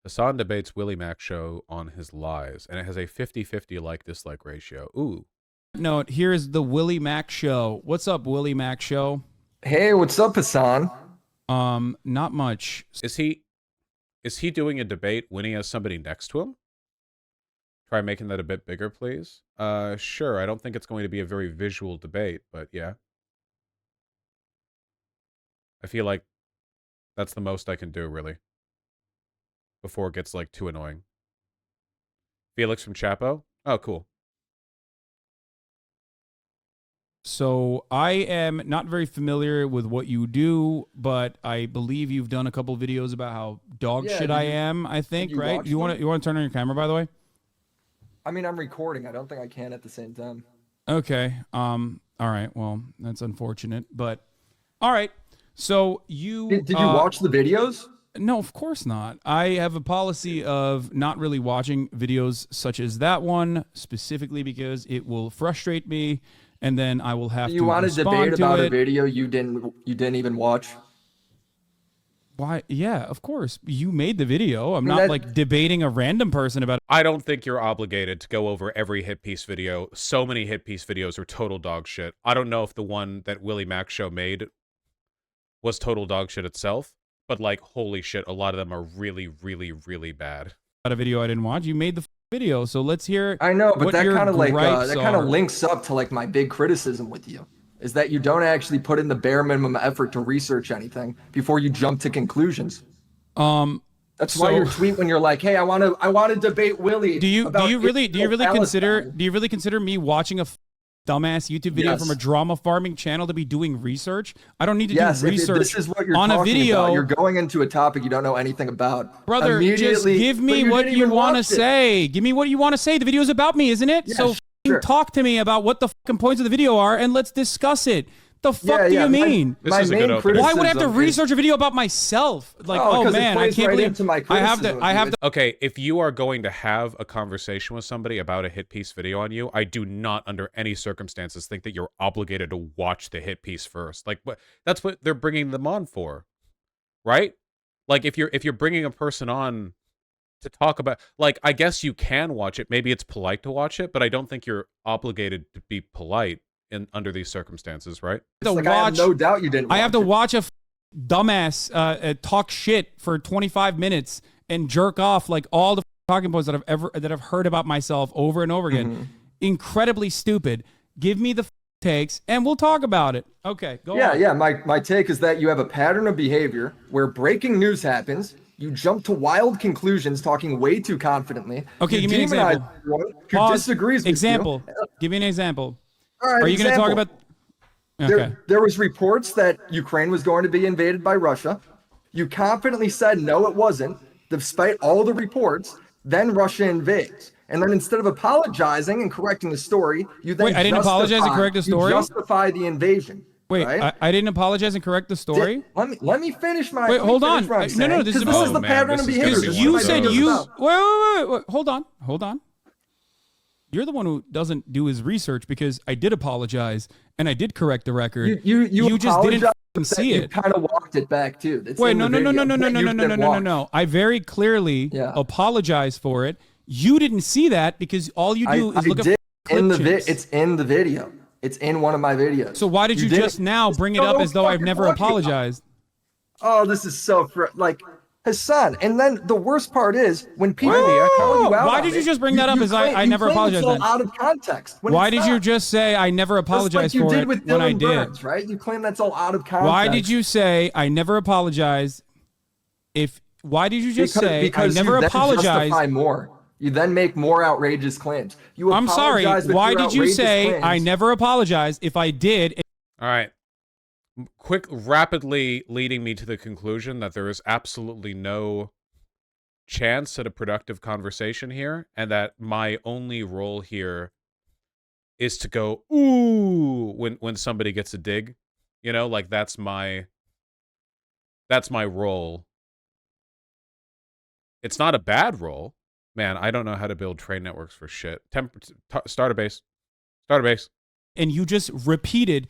Hasan debates Willie Mac show on his lies, and it has a 50-50 like-dislike ratio. Ooh. Note, here's the Willie Mac show. What's up, Willie Mac show? Hey, what's up, Hasan? Not much. Is he doing a debate when he has somebody next to him? Try making that a bit bigger, please. Sure. I don't think it's going to be a very visual debate, but yeah. I feel like that's the most I can do, really. Before it gets, like, too annoying. Felix from Chapo? Oh, cool. So I am not very familiar with what you do, but I believe you've done a couple videos about how dog shit I am, I think, right? You want to turn on your camera, by the way? I mean, I'm recording. I don't think I can at the same time. Okay. All right. Well, that's unfortunate, but all right. So you Did you watch the videos? No, of course not. I have a policy of not really watching videos such as that one, specifically because it will frustrate me, and then I will have to You want to debate to about it. a video you didn't even watch? Why? Yeah, of course. You made the video. I'm not like debating a random person about. I don't think you're obligated to go over every hit piece video. So many hit piece videos are total dog shit. I don't know if the one that Willie Mac show made was total dog shit itself, but like, holy shit, a lot of them are really, really, really bad. A video I didn't watch. You made the video, so let's hear. I know, but that kind of like that kind of links up to like my big criticism with you, is that you don't actually put in the bare minimum effort to research anything before you jump to conclusions. That's why your tweet when you're like, "Hey, I want to debate Willie." Do you really consider me watching a dumbass YouTube video from a drama farming channel to be doing research? I don't need to do research this is what you're on a video. About. You're going into a topic you don't know anything about. Brother, just give me what you want to say. Give me what you want to say. The video is about me, isn't it? Yeah, so talk to me about what the fucking points of the video are, and let's discuss it. The fuck do you mean? My main criticism. Why would I have to research a video about myself? Like, oh man, I can't believe I have to. Okay, if you are going to have a conversation with somebody about a hit piece video on you, I do not, under any circumstances, think that you're obligated to watch the hit piece first. Like, that's what they're bringing them on for, right? Like, if you're bringing a person on to talk about, like, I guess you can watch it. Maybe it's polite to watch it, but I don't think you're obligated to be polite under these circumstances, right? Like, I have no doubt you didn't watch I have to watch a dumbass talk shit for 25 minutes and jerk off like all the talking points that I've heard about myself over and over again. Incredibly stupid. Give me the takes and we'll talk about it. Okay, go on. Yeah. My take is that you have a pattern of behavior where breaking news happens. You jump to wild conclusions, talking way too confidently. Okay, give me an example. Who disagrees with example. You. Give me an example. All right, are you going to talk about? Okay. There was reports that Ukraine was going to be invaded by Russia. You confidently said no, it wasn't, despite all the reports. Then Russia invades, and then instead of apologizing and correcting the story, you then I didn't apologize and correct the story. You justify the invasion. Wait, right? I didn't apologize and correct the story. Let me finish my. Wait, hold on. No, this is the pattern of behavior. You said you. Wait. Hold on. You're the one who doesn't do his research, because I did apologize and I did correct the record. You just didn't see it. You kind of walked it back too. Wait, no. I very clearly apologized for it. You didn't see that because all you do is look at It's in the video. It's in one of my videos. So why did you just now bring it up as though I've never apologized? Oh, this is so like. Hasan, and then the worst part is when people call you out. Why did you just bring that up as I never apologized? It's all out of context. Why did you just say I never apologized for it when I did? Right? You claim that's all out of context. Why did you say I never apologized? Why did you just say I never apologized? Justify more. You then make more outrageous claims. I'm sorry. Why did you say I never apologized if I did? All right. Rapidly leading me to the conclusion that there is absolutely no chance at a productive conversation here, and that my only role here is to go ooh when somebody gets a dig, like that's my role. It's not a bad role, man. I don't know how to build trade networks for shit. Start a base. And you just repeated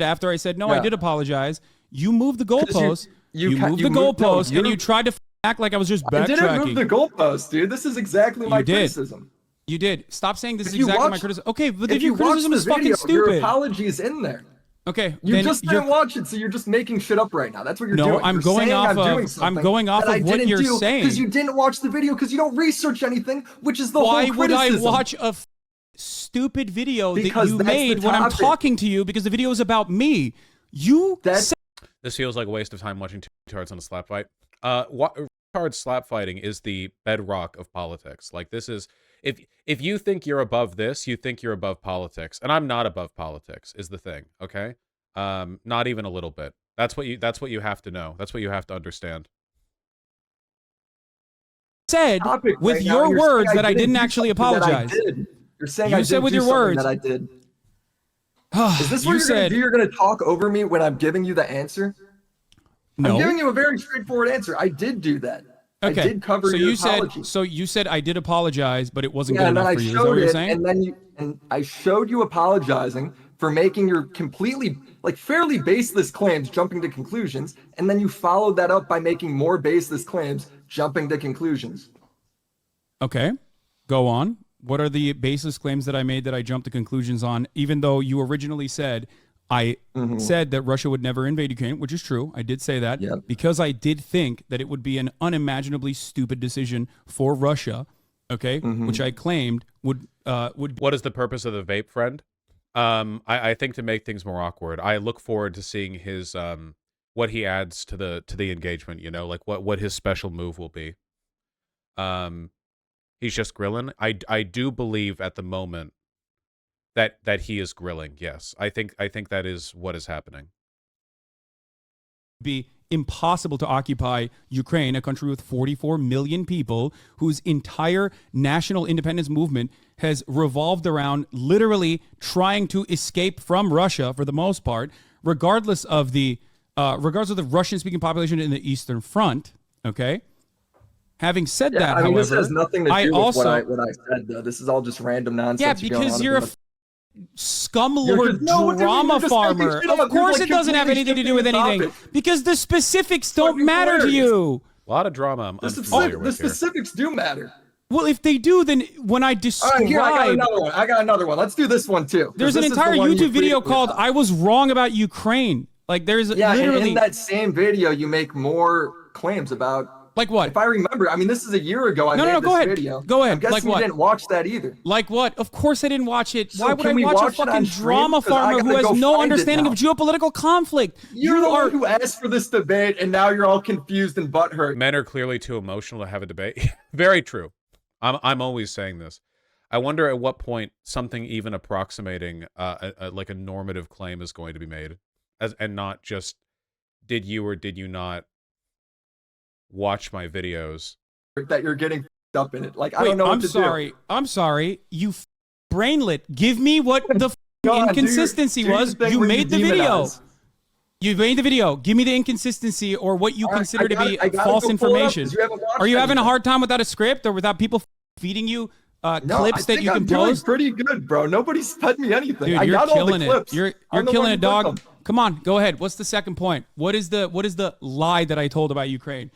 after I said no. I did apologize. You moved the goalpost. You moved the goalpost, and you tried to act like I was just I didn't move backtracking. the goalpost, dude. This is exactly my You did. criticism. You did. Stop saying this is If you exactly my watch- criticism. Okay, but then If your you watch criticism the is fucking video, your stupid. apology is in there. Okay, You then just you're- didn't watch it, so you're just making shit up right now. That's what you're No, doing. I'm You're going saying off I'm of- doing I'm something going off that I of what didn't you're do saying. because you didn't watch the video because you don't research anything, which is the Why whole would I criticism. watch a stupid video Because that you that's the made when I'm topic. talking to you because the video is about me? You That's This feels like a waste of time watching two retards on a slap fight. Retard slap fighting is the bedrock of politics. Like, this is, if you think you're above this, you think you're above politics, and I'm not above politics. Is the thing, okay? Not even a little bit. That's what you have to know. That's what you have to understand. said topic with right now, your you're words saying that I didn't do actually something that I apologize. did. You're saying You I said did with do your something words. that I did. Is this what You you're gonna said do? You're gonna talk over me when I'm giving you the answer? no. I'm giving you a very straightforward answer. I did do that. Okay. I did cover so your you apology. said so you said I did apologize, but it wasn't Yeah, good and then enough I for you. Is that what showed you're it, saying? and I showed you apologizing for making your completely, like, fairly baseless claims, jumping to conclusions, and then you followed that up by making more baseless claims, jumping to conclusions. Okay. Go on. What are the baseless claims that I made that I jumped to conclusions on, even though you originally said I said that Russia would never invade Ukraine, which is true. I did say that Yep. because I did think that it would be an unimaginably stupid decision for Russia, okay, which I claimed would What is the purpose of the vape, friend? I think to make things more awkward, I look forward to seeing his what he adds to the engagement. You know, like what his special move will be. He's just grilling. I do believe at the moment that he is grilling. Yes, I think that is what is happening. be impossible to occupy Ukraine, a country with 44 million people whose entire national independence movement has revolved around literally trying to escape from Russia for the most part, regardless of the Russian-speaking population in the Eastern Front. Okay. Having said that, I mean, however, this has nothing to do I with also what I said, though. This is all just random nonsense. yeah, going because on you're a about- scumlord No, dude, drama you're just farmer. making shit up. Of course, You're, it doesn't have completely anything to do with shifting the anything topic. because the specifics don't Fucking matter to hilarious. you. A lot of drama I'm The unfamiliar with here. specifics do matter. Well, if they do, then when I All describe, right, here, I got another one. Let's do this one, too. 'cause there's an this is the entire one you YouTube video tweeted called about. "I Was Wrong About Ukraine." Like, there's Yeah, and literally in that same video, you make more claims about... like what? If I remember, I mean, this is a year ago I No, made no, this go ahead. video. Go ahead. I'm guessing Like you what? didn't watch that either. Like what? Of course I didn't watch it. So Why would can I we watch a watch it fucking on stream? drama 'Cause I farmer who gotta has go no find it understanding of now. geopolitical conflict? You're the are one who asked for this debate, and now you're all confused and butthurt. Men are clearly too emotional to have a debate. Very true. I'm always saying this. I wonder at what point something even approximating like a normative claim is going to be made, and not just did you or did you not watch my videos. That you're getting up in it. Like, I Wait, don't know what I'm to sorry. do. I'm sorry. You brainlet. Give me what the Go on, inconsistency do your was. thing You where made the video. demonize. You made the video. Give me the inconsistency or what you All right, consider to be I gotta false go pull it up, information. 'cause you haven't watched Are you having a anything. hard time without a script or without people feeding you No, clips I that think you I'm can doing post? pretty good, bro. Nobody's fed me anything. Dude, I you're got all the killing it. clips. You're I'm the killing one it, who dog. put them. Come on, go ahead. What's the second point? What is the lie that I told about Ukraine?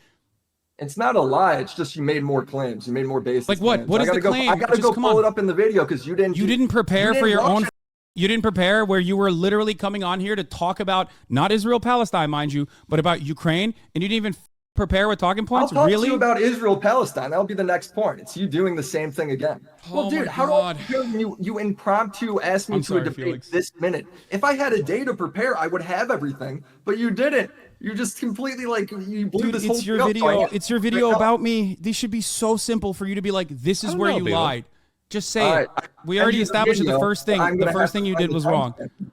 It's not a lie. It's just you made more claims. You made more baseless Like what? claims. What I is the gotta go, claim? I gotta Just go come pull on. it up in the video because you didn't. You didn't prepare for your watch own. it. You didn't prepare where you were literally coming on here to talk about not Israel Palestine, mind you, but about Ukraine, and you didn't even prepare with talking I'll points. talk Really? to you about Israel Palestine. That'll be the next point. It's you doing the same thing again. Oh Well, dude, my how God. do I you impromptu asked me I'm to sorry, a debate Felix. this minute? If I had a day to prepare, I would have everything, but you didn't. You just completely you blew Dude, this whole it's your thing up, so I video. have It's your to video figure it out. about me. These should be so simple for you to be like, this is I don't where know, you Beal. lied. Just say All it. right, We I already send you the established that the video, first thing, but I'm the gonna first have thing to you find did the was wrong. timestamp.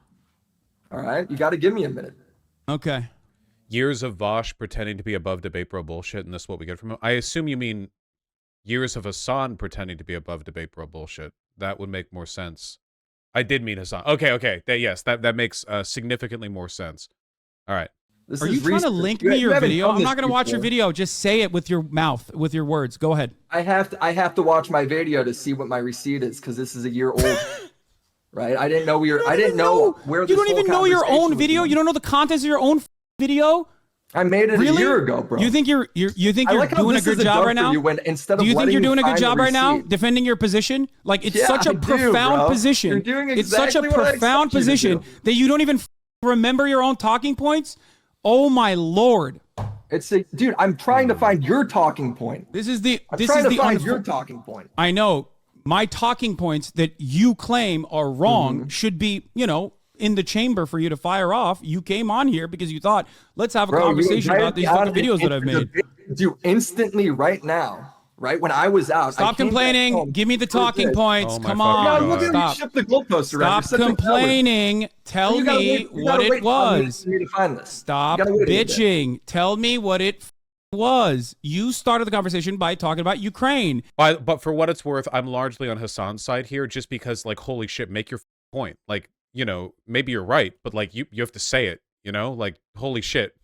All right, you got to give me a minute. Okay. Years of Vosh pretending to be above debate bro bullshit, and this is what we get from him. I assume you mean years of Hasan pretending to be above debate bro bullshit. That would make more sense. I did mean Hasan. Okay. Yes, that makes significantly more sense. All right. This Are is you trying to research. link You me your haven't video? done I'm this not going to watch your before. video. Just say it with your mouth, with your words. Go ahead. I have to watch my video to see what my receipt is because this is a year old. Right? I didn't know I didn't know where you this don't whole even know your conversation own was video. going. You don't know the contents of your own video. I made it Really? a year ago, bro. You think you're like how doing a this good is job done right for now? you when instead Do of you think letting you're me doing a good find the job right now receipt- defending your position? Like it's Yeah, such a I do, profound bro. position. You're doing It's such a exactly what I profound expect you to position do. that you don't even remember your own talking points. Oh my lord. Dude, I'm trying to find your talking point. This is the I'm this trying is to the find your talking point. I know my talking points that you claim are wrong should be, in the chamber for you to fire off. You came on here because you thought, let's have a conversation about these fucking videos that I've made. Do instantly right now, right when I was out. Stop complaining. Give me the talking points. Oh my Come fucking on. God. Look at Stop. you shift the goalposts around. Stop complaining. Tell me what it was. For me to find this. Stop You gotta wait a bit. bitching. Tell me what it was. You started the conversation by talking about Ukraine. But for what it's worth, I'm largely on Hasan's side here, just because, like, holy shit, make your point. Like, maybe you're right, but like you have to say it. Like, holy shit,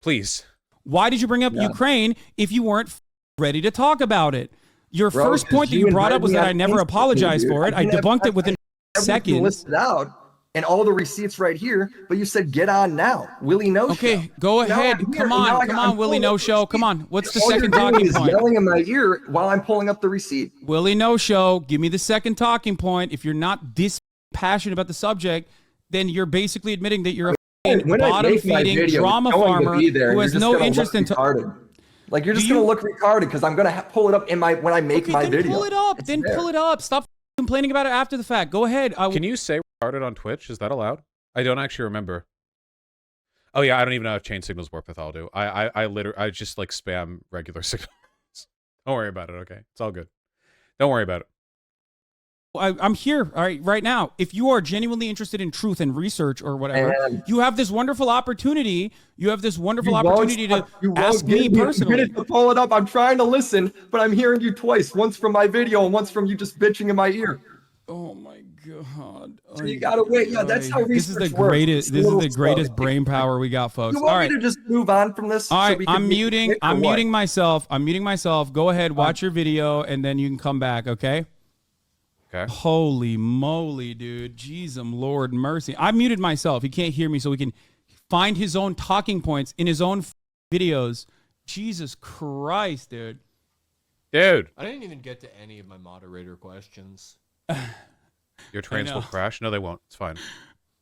please. Why did you bring up Ukraine if you weren't ready to talk about it? Your Bro, first point that you brought up was that I never apologized for it. I debunked it within seconds. Listed out and all the receipts right here, but you said get on now, Willie No Show. Okay, go ahead. Come on, Willie No Show. Come on. What's the second talking point? Yelling in my ear while I'm pulling up the receipt. Willie No Show. Give me the second talking point. If you're not this passionate about the subject, then you're basically admitting that you're a bottom-feeding drama farmer who has no interest in. Like you're just gonna look retarded because I'm gonna pull it up in when I make my video. Pull it up. Pull it up. Stop complaining about it after the fact. Go ahead. Can you say retarded on Twitch? Is that allowed? I don't actually remember. Oh yeah, I don't even know how chain signals work with Aldo. I just like spam regular signals. Don't worry about it. Okay, it's all good. Don't worry about it. I'm here right now. If you are genuinely interested in truth and research or whatever, you have this wonderful opportunity. You have this wonderful opportunity to ask me personally. To pull it up. I'm trying to listen, but I'm hearing you twice. Once from my video and once from you just bitching in my ear. Oh my god! So you gotta wait. Yeah, that's how research This is the works. greatest. This is the greatest brain power we got, folks. You want me to just move on from this? All right, I'm muting myself. I'm muting myself. Go ahead, watch your video, and then you can come back. Okay. Okay. Holy moly, dude. Jeez, Lord mercy. I muted myself. He can't hear me, so we can find his own talking points in his own videos. Jesus Christ, dude. Dude. I didn't even get to any of my moderator questions. Your trains will crash. No, they won't. It's fine.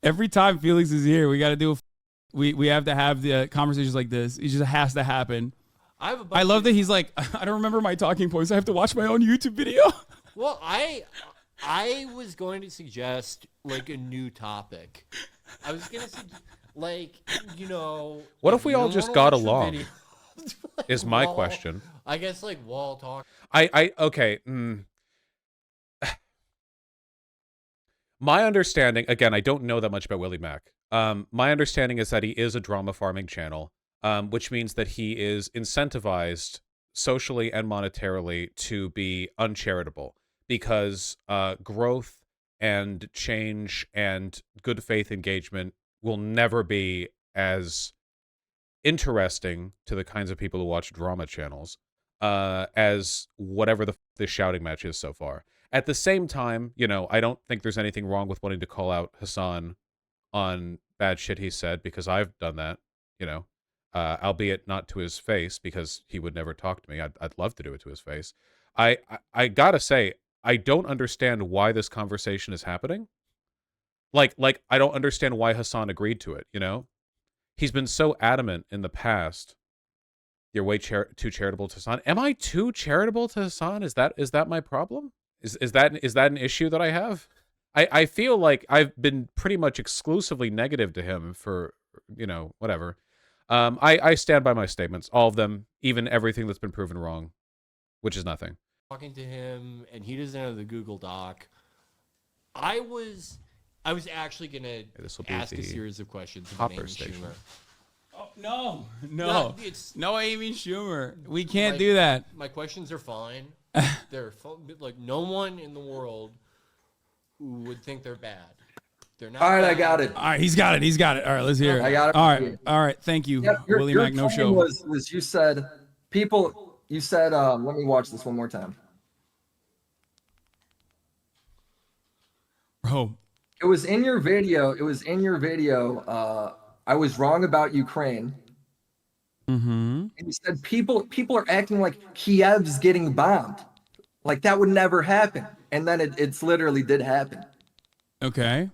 Every time Felix is here, we got to do we have to have the conversations like this. It just has to happen. I love that he's like, I don't remember my talking points. I have to watch my own YouTube video. Well, I was going to suggest like a new topic. I was gonna What if we all just got along? Is my question. I guess like wall talk. Okay. My understanding, again, I don't know that much about Willie Mack. My understanding is that he is a drama farming channel, which means that he is incentivized socially and monetarily to be uncharitable, because growth and change and good faith engagement will never be as interesting to the kinds of people who watch drama channels as whatever the shouting match is so far. At the same time, I don't think there's anything wrong with wanting to call out Hasan on bad shit he said, because I've done that, albeit not to his face, because he would never talk to me. I'd love to do it to his face. I gotta say, I don't understand why this conversation is happening. Like I don't understand why Hasan agreed to it, He's been so adamant in the past. You're way too charitable to Hasan. Am I too charitable to Hasan? Is that my problem? Is that an issue that I have? I feel like I've been pretty much exclusively negative to him for, whatever. I stand by my statements, all of them, even everything that's been proven wrong, which is nothing. Talking to him, and he doesn't have the Google Doc. I was actually gonna ask a series of questions about Amy Schumer. Oh, no, no Amy Schumer. We can't do that. My questions are fine. They're like no one in the world would think they're bad. They're not. All right, bad. I got it. All right, he's got it. All right, let's hear it. I got it. All right. Thank you, Yeah, Willie Mack. No show. Was you said people? You said let me watch this one more time. Bro. It was in your video. I was wrong about Ukraine. Mm-hmm. And he said people are acting like Kiev's getting bombed, like that would never happen, and then it's literally did happen. Okay.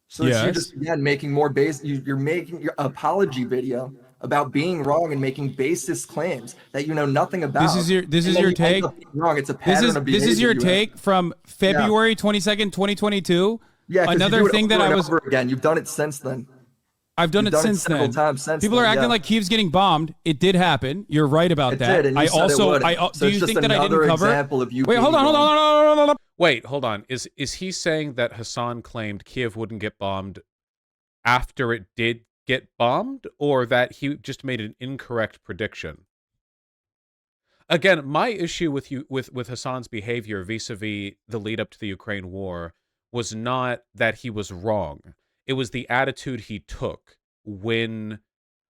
So it's you just again making more base. You're making your apology video about being wrong and making baseless claims that you know nothing about. This is your take. Wrong. It's a pattern of behavior. This is your take from February 22nd, 2022. Yeah. Another thing that I was over again. You've done it since then. I've done it since then. People are acting like Kiev's getting bombed. It did happen. You're right about that. Did, and you said it wouldn't. So do you think that I didn't cover? Example of you Wait, hold on. Wait, hold on. Is he saying that Hasan claimed Kiev wouldn't get bombed after it did get bombed, or that he just made an incorrect prediction? Again, my issue with Hasan's behavior vis-a-vis the lead up to the Ukraine war was not that he was wrong. It was the attitude he took when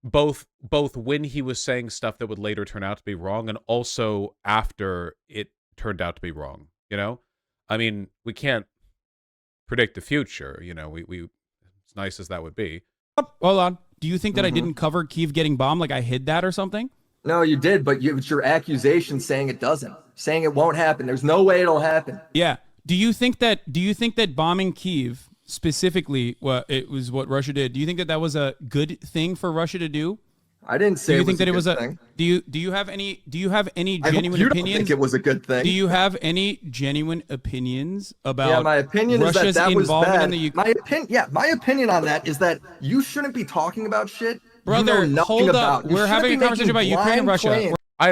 both when he was saying stuff that would later turn out to be wrong, and also after it turned out to be wrong. You know, I mean, we can't predict the future. You know, we as nice as that would be. Hold on. Do you think that I didn't cover Kiev getting bombed? Like I hid that or something? No, you did, but it's your accusation saying it doesn't, saying it won't happen. There's no way it'll happen. Yeah. Do you think that bombing Kiev specifically, it was what Russia did? Do you think that that was a good thing for Russia to do? I didn't say. Do you think that it was a thing? Do you have any genuine you opinions? Don't think it was a good thing. Do you have any genuine opinions about? Yeah, my opinion Russia's is that was involvement bad. in the Ukraine? My opinion on that is that you shouldn't be talking about shit. Brother, you know hold up. About. We're having a conversation about Ukraine and Russia. I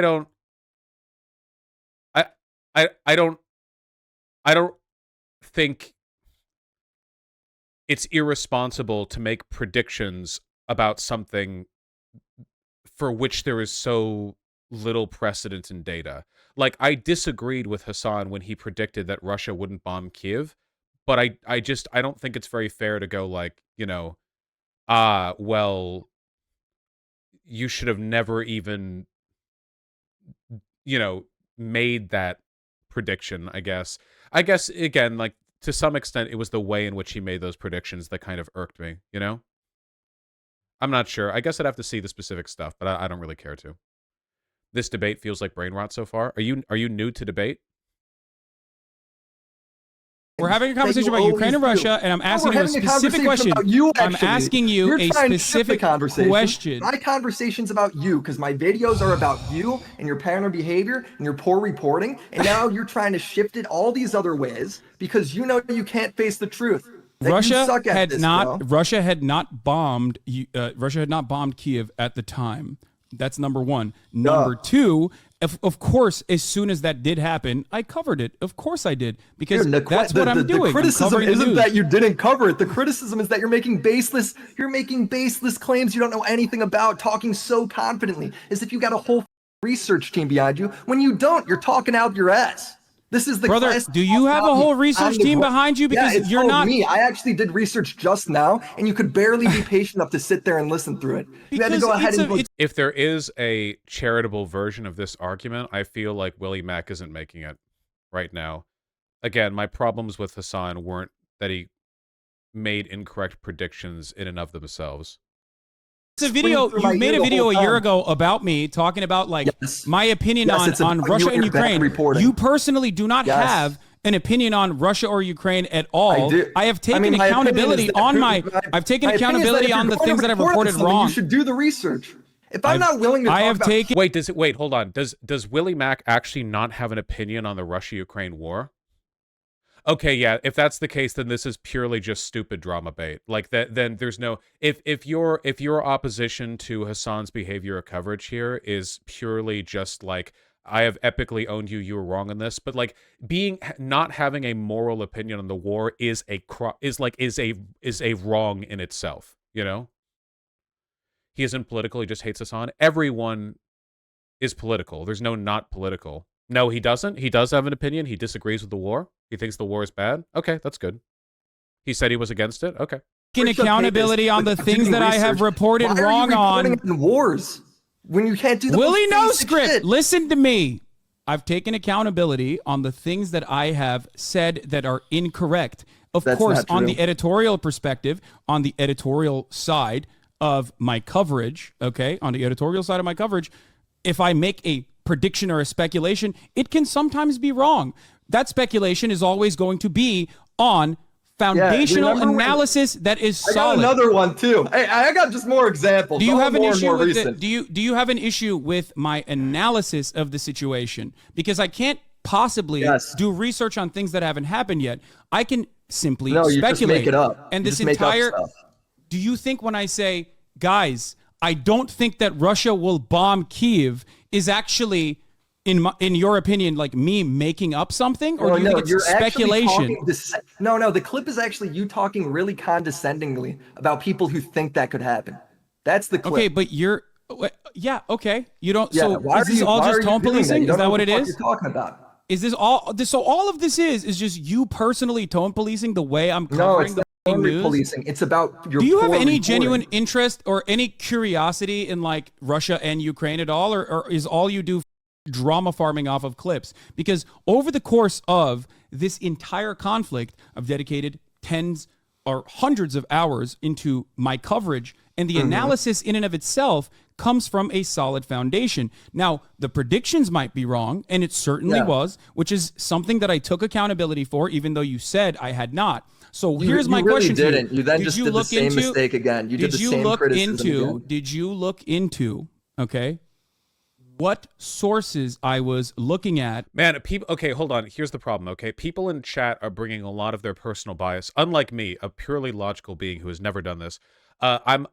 don't think it's irresponsible to make predictions about something for which there is so little precedent in data. Like, I disagreed with Hasan when he predicted that Russia wouldn't bomb Kiev, but I don't think it's very fair to go like, you know, well, you should have never even, you know, made that prediction, I guess. Again, like, to some extent, it was the way in which he made those predictions that kind of irked me, you know? I'm not sure. I guess I'd have to see the specific stuff, but I don't really care to. This debate feels like brain rot so far. Are you new to debate? We're having a conversation about Ukraine and Russia, and I'm asking you a specific question. I'm asking you a specific question. My conversation's about you, because my videos are about you and your pattern of behavior and your poor reporting, and now you're trying to shift it all these other ways because you know you can't face the truth. Russia had not bombed Kiev at the time. That's number one. Number two, of course, as soon as that did happen, I covered it. Of course I did, because that's what I'm doing. The criticism isn't that you didn't cover it. The criticism is that you're making baseless claims you don't know anything about, talking so confidently as if you got a whole research team behind you. When you don't, you're talking out your ass. This is the brother. Do you have a whole research team behind you? Because you're not me. I actually did research just now, and you could barely be patient enough to sit there and listen through it. You had to go ahead and look. If there is a charitable version of this argument, I feel like Willie Mack isn't making it right now. Again, my problems with Hasan weren't that he made incorrect predictions in and of themselves. It's a video. You made a video a year ago about me talking about like my opinion on Russia and Ukraine. You personally do not have an opinion on Russia or Ukraine at all. I have taken accountability on I've taken accountability on the things that I've reported wrong. You should do the research. If I'm not willing to Wait, hold on. Does Willie Mack actually not have an opinion on the Russia-Ukraine war? Okay, yeah, if that's the case, then this is purely just stupid drama bait. Like that, then there's no if your opposition to Hasan's behavior or coverage here is purely just like, I have epically owned you, you were wrong on this, but like not having a moral opinion on the war is a wrong in itself, you know? He isn't political, he just hates Hasan. Everyone is political. There's no not political. No, he doesn't. He does have an opinion. He disagrees with the war. He thinks the war is bad. Okay, that's good. He said he was against it. Okay. Taking accountability on the things that I have reported wrong on. Wars when you can't do the Willie No Script. Listen to me. I've taken accountability on the things that I have said that are incorrect. Of course, on the editorial perspective, on the editorial side, of my coverage, okay, on the editorial side of my coverage, if I make a prediction or a speculation, it can sometimes be wrong. That speculation is always going to be on foundational analysis that is solid. I got another one too. Hey, I got just more examples. Do you have an issue with do you have an issue with my analysis of the situation? Because I can't possibly do research on things that haven't happened yet. I can simply speculate. You just make it up. And this entire do you think when I say, guys, I don't think that Russia will bomb Kyiv is actually in your opinion, like me making up something, or do you think it's speculation? No, the clip is actually you talking really condescendingly about people who think that could happen. That's the clip. Okay, but okay. You don't. Yeah, so is this all just tone policing? Is that what it is? You're talking about? Is this all? So all of this is just you personally tone policing the way I'm covering? No, it's not tone policing. It's about your. Do you have any genuine interest or any curiosity in like Russia and Ukraine at all, or is all you do drama farming off of clips? Because over the course of this entire conflict, I've dedicated tens or hundreds of hours into my coverage, and the analysis in and of itself comes from a solid foundation. Now, the predictions might be wrong, and it certainly was, which is something that I took accountability for, even though you said I had not. So here's my question to you. You then just did the same mistake again. You did the same criticism again. Did you look into, okay, what sources I was looking at? Man, people. Okay, hold on. Here's the problem. Okay, people in chat are bringing a lot of their personal bias. Unlike me, a purely logical being who has never done this. I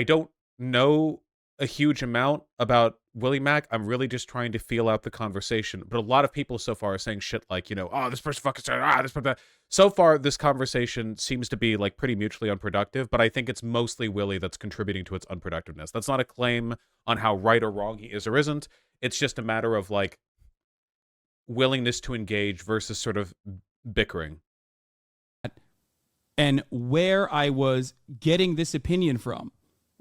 don't know a huge amount about Willie Mac. I'm really just trying to feel out the conversation. But a lot of people so far are saying shit like, oh, this person fucking said, this person. So far, this conversation seems to be like pretty mutually unproductive, but I think it's mostly Willie that's contributing to its unproductiveness. That's not a claim on how right or wrong he is or isn't. It's just a matter of like willingness to engage versus sort of bickering. And where I was getting this opinion from.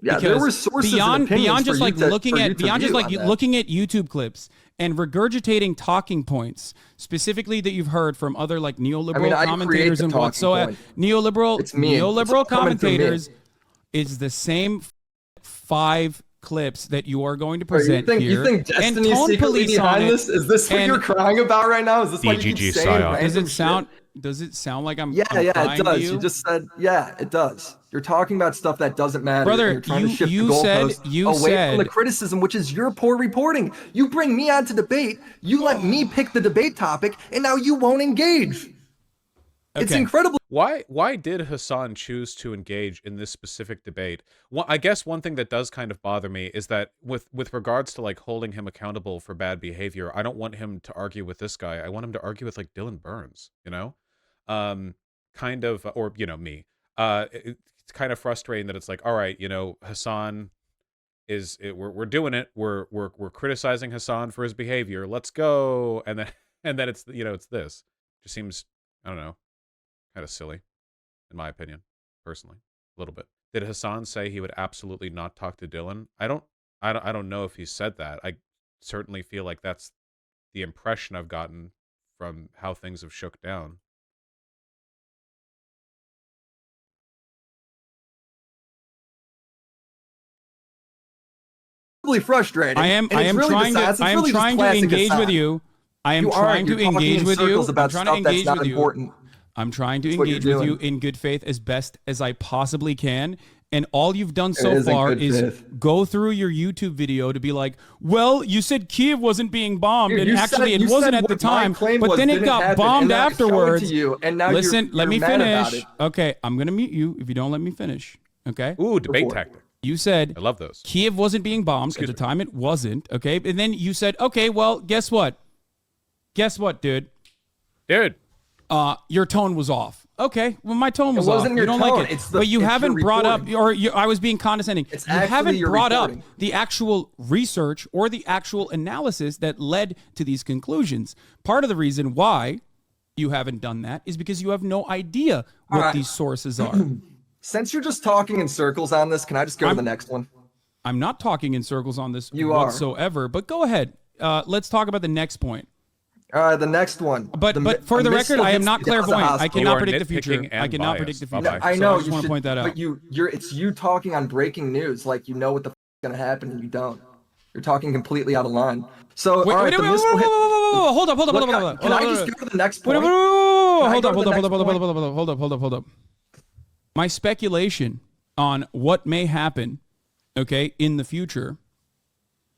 Yeah, because there were sources beyond just like looking at YouTube clips and regurgitating talking points, specifically that you've heard from other like neoliberal commentators and whatsoever. Neoliberal commentators is the same 5 clips that you are going to present here. You think Destiny's secretly behind this? Is this what you're crying about right now? Is this what you keep saying? Does it sound like I'm it does. You just said, it does. You're talking about stuff that doesn't matter. Brother, you're trying to shift the goalposts away from the criticism, which is your poor reporting. You bring me on to debate, you let me pick the debate topic, and now you won't engage. Okay. It's incredible. Why did Hasan choose to engage in this specific debate? Well, I guess one thing that does kind of bother me is that with regards to like holding him accountable for bad behavior, I don't want him to argue with this guy. I want him to argue with like Dylan Burns, kind of, or me. It's kind of frustrating that it's like, all right, Hasan we're doing it. We're criticizing Hasan for his behavior. Let's go, and then it's it's this. Just seems, I don't know, kind of silly, in my opinion, personally, a little bit. Did Hasan say he would absolutely not talk to Dylan? I don't know if he said that. I certainly feel like that's the impression I've gotten from how things have shook down. Frustrating. I am trying to engage with you. I'm trying to engage with you. I'm trying to engage with you in good faith as best as I possibly can. And all you've done so far is go through your YouTube video to be like, well, you said Kyiv wasn't being bombed, and actually it wasn't at the time, but then it got bombed afterwards. Listen, let me finish. Okay, I'm going to mute you if you don't let me finish. Okay? Ooh, debate tactic. You said, I love those. Kyiv wasn't being bombed. At the time, it wasn't. Okay. And then you said, okay, well, guess what? Guess what, dude? Your tone was off. Okay. Well, my tone was off. You don't like it. But you haven't brought up, I was being condescending. You haven't brought up the actual research or the actual analysis that led to these conclusions. Part of the reason why you haven't done that is because you have no idea what these sources are. Since you're just talking in circles on this, can I just go to the next one? I'm not talking in circles on this whatsoever, but go ahead. Let's talk about the next point. The next one. But for the record, I am not clairvoyant. I cannot predict the future. nitpicking and I cannot biased. predict the future. Bye-bye. I know. I just want to point that out. But it's you talking on breaking news, like you know what the f is gonna happen, and you don't. You're talking completely out of line. So Wait, all right, wait, the wait, missile hit. hold up. Can I just go to the next point? Hold up. My speculation on what may happen, okay, in the future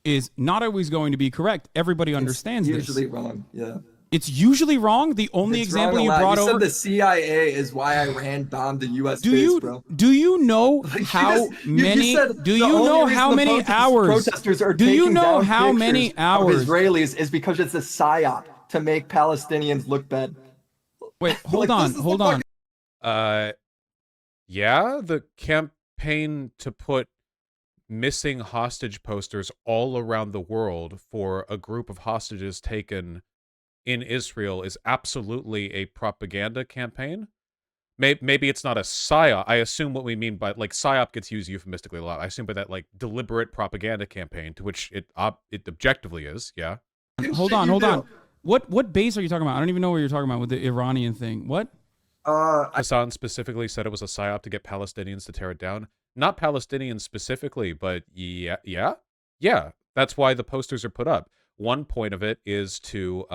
is not always going to be correct. Everybody understands this. Usually wrong, yeah. It's usually wrong. The only example you brought over. You said the CIA is why Iran bombed the U.S. base, bro. Do you know how many? Do you know how many hours? Protesters are do you taking know down how many pictures hours? of Israelis is because it's a psyop to make Palestinians look bad. Wait, hold on. Yeah, the campaign to put missing hostage posters all around the world for a group of hostages taken in Israel is absolutely a propaganda campaign. Maybe it's not a psyop. I assume what we mean by, like, psyop gets used euphemistically a lot. I assume by that, like, deliberate propaganda campaign, to which it objectively is, yeah. Hold on. What base are you talking about? I don't even know what you're talking about with the Iranian thing. What? Hasan specifically said it was a psyop to get Palestinians to tear it down. Not Palestinians specifically, but yeah. That's why the posters are put up. One point of it is to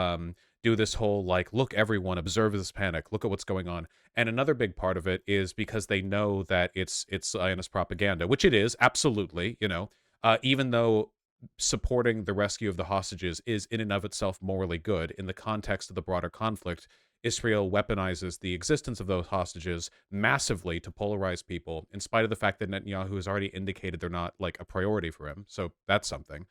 do this whole, like, look, everyone, observe this panic, look at what's going on. And another big part of it is because they know that it's Zionist propaganda, which it is, absolutely, you know, even though supporting the rescue of the hostages is in and of itself morally good, in the context of the broader conflict, Israel weaponizes the existence of those hostages massively to polarize people, in spite of the fact that Netanyahu has already indicated they're not, like, a priority for him. So that's something.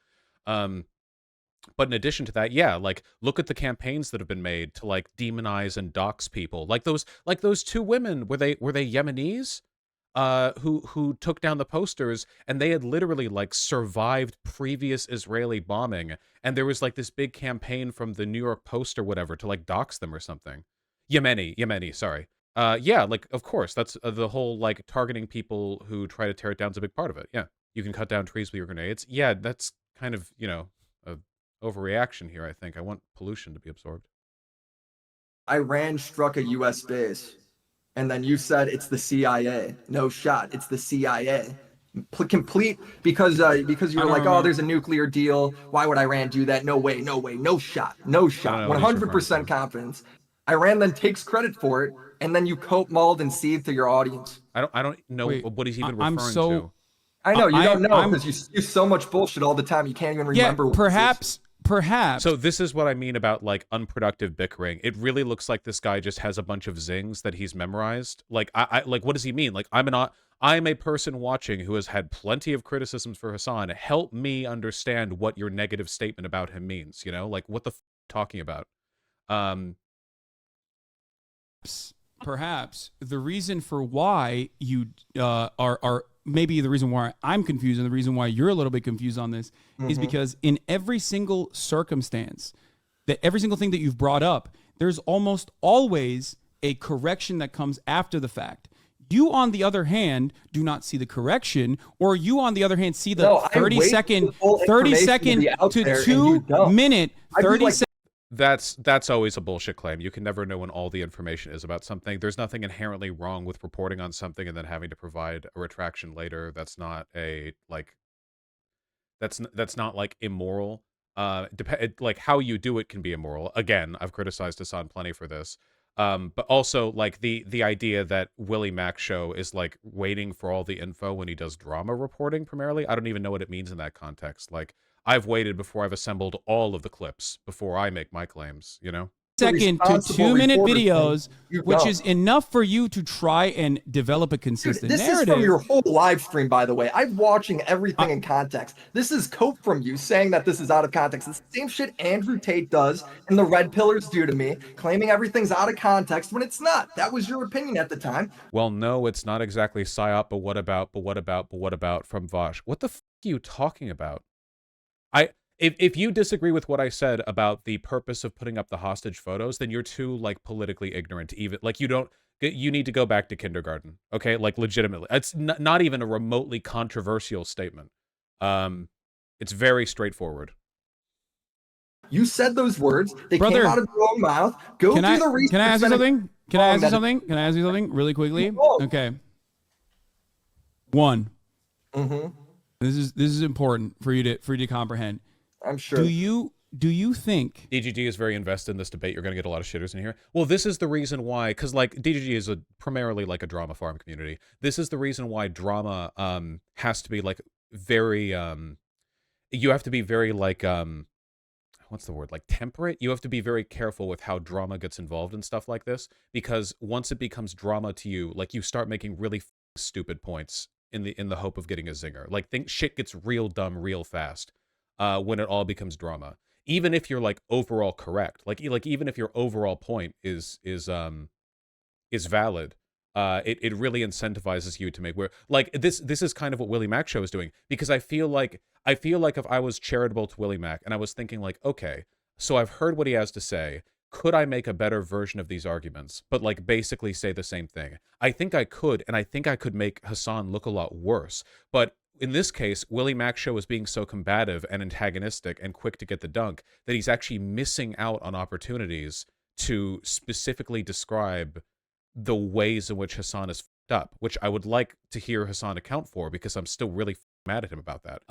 But in addition to that, yeah, like, look at the campaigns that have been made to, like, demonize and dox people. Like those two women, were they Yemenis? Who took down the posters, and they had literally, like, survived previous Israeli bombing, and there was, like, this big campaign from the New York Post or whatever to, like, dox them or something. Yemeni, sorry. Yeah, like, of course, that's the whole, like, targeting people who try to tear it down is a big part of it. Yeah, you can cut down trees with your grenades. Yeah, that's kind of, you know, a overreaction here, I think. I want pollution to be absorbed. Iran struck a U.S. base. And then you said it's the CIA. No shot. It's the CIA. Complete because you were like, oh, there's a nuclear deal. Why would Iran do that? No way. No shot. 100% confidence. Iran then takes credit for it, and then you cope, mauled, and seethe to your audience. I don't know what he's even referring to. I know you don't know because you use so much bullshit all the time. You can't even remember. Perhaps. So this is what I mean about, like, unproductive bickering. It really looks like this guy just has a bunch of zings that he's memorized. Like, I like, what does he mean? Like, I'm a person watching who has had plenty of criticisms for Hasan. Help me understand what your negative statement about him means. You know, like, what the f talking about? Perhaps the reason for why you are maybe the reason why I'm confused and the reason why you're a little bit confused on this is because in every single circumstance, that every single thing that you've brought up, there's almost always a correction that comes after the fact. You, on the other hand, do not see the correction, or you, on the other hand, see the 30 second to 2 minute, 30 second. That's always a bullshit claim. You can never know when all the information is about something. There's nothing inherently wrong with reporting on something and then having to provide a retraction later. That's not a, like, that's not, like, immoral. Like, how you do it can be immoral. Again, I've criticized Hasan plenty for this. But also, like, the idea that Willie Mack's show is, like, waiting for all the info when he does drama reporting primarily. I don't even know what it means in that context. Like, I've waited before I've assembled all of the clips before I make my claims, you know? Second to 2 minute videos, which is enough for you to try and develop a consistent narrative. This is from your whole live stream, by the way. I'm watching everything in context. This is cope from you saying that this is out of context. It's the same shit Andrew Tate does and the Red Pillars do to me, claiming everything's out of context when it's not. That was your opinion at the time. Well, no, it's not exactly psyop, but what about from Vosh? What the f are you talking about? If you disagree with what I said about the purpose of putting up the hostage photos, then you're too, like, politically ignorant to even, like, you need to go back to kindergarten, okay? Like, legitimately. It's not even a remotely controversial statement. It's very straightforward. You said those words. They Brother, came out of your own mouth. Go Can do I the research. can I ask you something? Can I ask you that- something? Can I ask you something really quickly? No. Okay. One. Mm-hmm. This is important for you to comprehend. I'm sure. Do you think DGG is very invested in this debate? You're going to get a lot of shitters in here. Well, this is the reason why, because like DGG is primarily like a drama farm community. This is the reason why drama has to be like very you have to be very like what's the word, like temperate. You have to be very careful with how drama gets involved in stuff like this, because once it becomes drama to you, like you start making really stupid points in the hope of getting a zinger. Like shit gets real dumb real fast when it all becomes drama. Even if you're like overall correct, like even if your overall point is valid, it really incentivizes you to make where like this is kind of what Willie Mac show is doing, because I feel like if I was charitable to Willie Mac and I was thinking like, okay, so I've heard what he has to say, could I make a better version of these arguments, but like basically say the same thing? I think I could, and I think I could make Hasan look a lot worse. But in this case, Willie Mac show is being so combative and antagonistic and quick to get the dunk that he's actually missing out on opportunities to specifically describe the ways in which Hasan is fucked up, which I would like to hear Hasan account for, because I'm still really mad at him about that.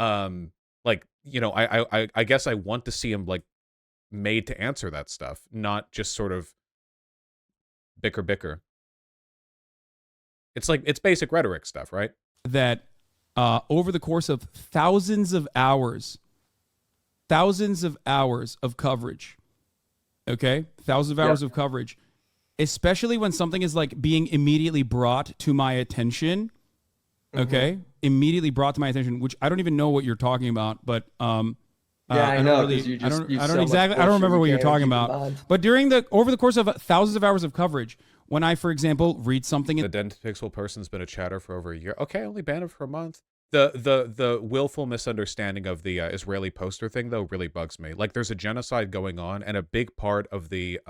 Like, you know, I guess I want to see him like made to answer that stuff, not just sort of bicker. It's like, it's basic rhetoric stuff, right? that over the course of thousands of hours of coverage, okay? Thousands of hours of coverage, especially when something is like being immediately brought to my attention, okay? Immediately brought to my attention, which I don't even know what you're talking about, but I know. Really, I don't remember what you're talking about. But over the course of thousands of hours of coverage, when I, for example, read something The Dentapixel person's been a chatter for over a year. Okay, only banned him for a month. The willful misunderstanding of the Israeli poster thing, though, really bugs me. Like, there's a genocide going on, and a big part of the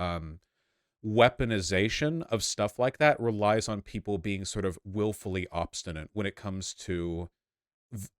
weaponization of stuff like that relies on people being sort of willfully obstinate when it comes to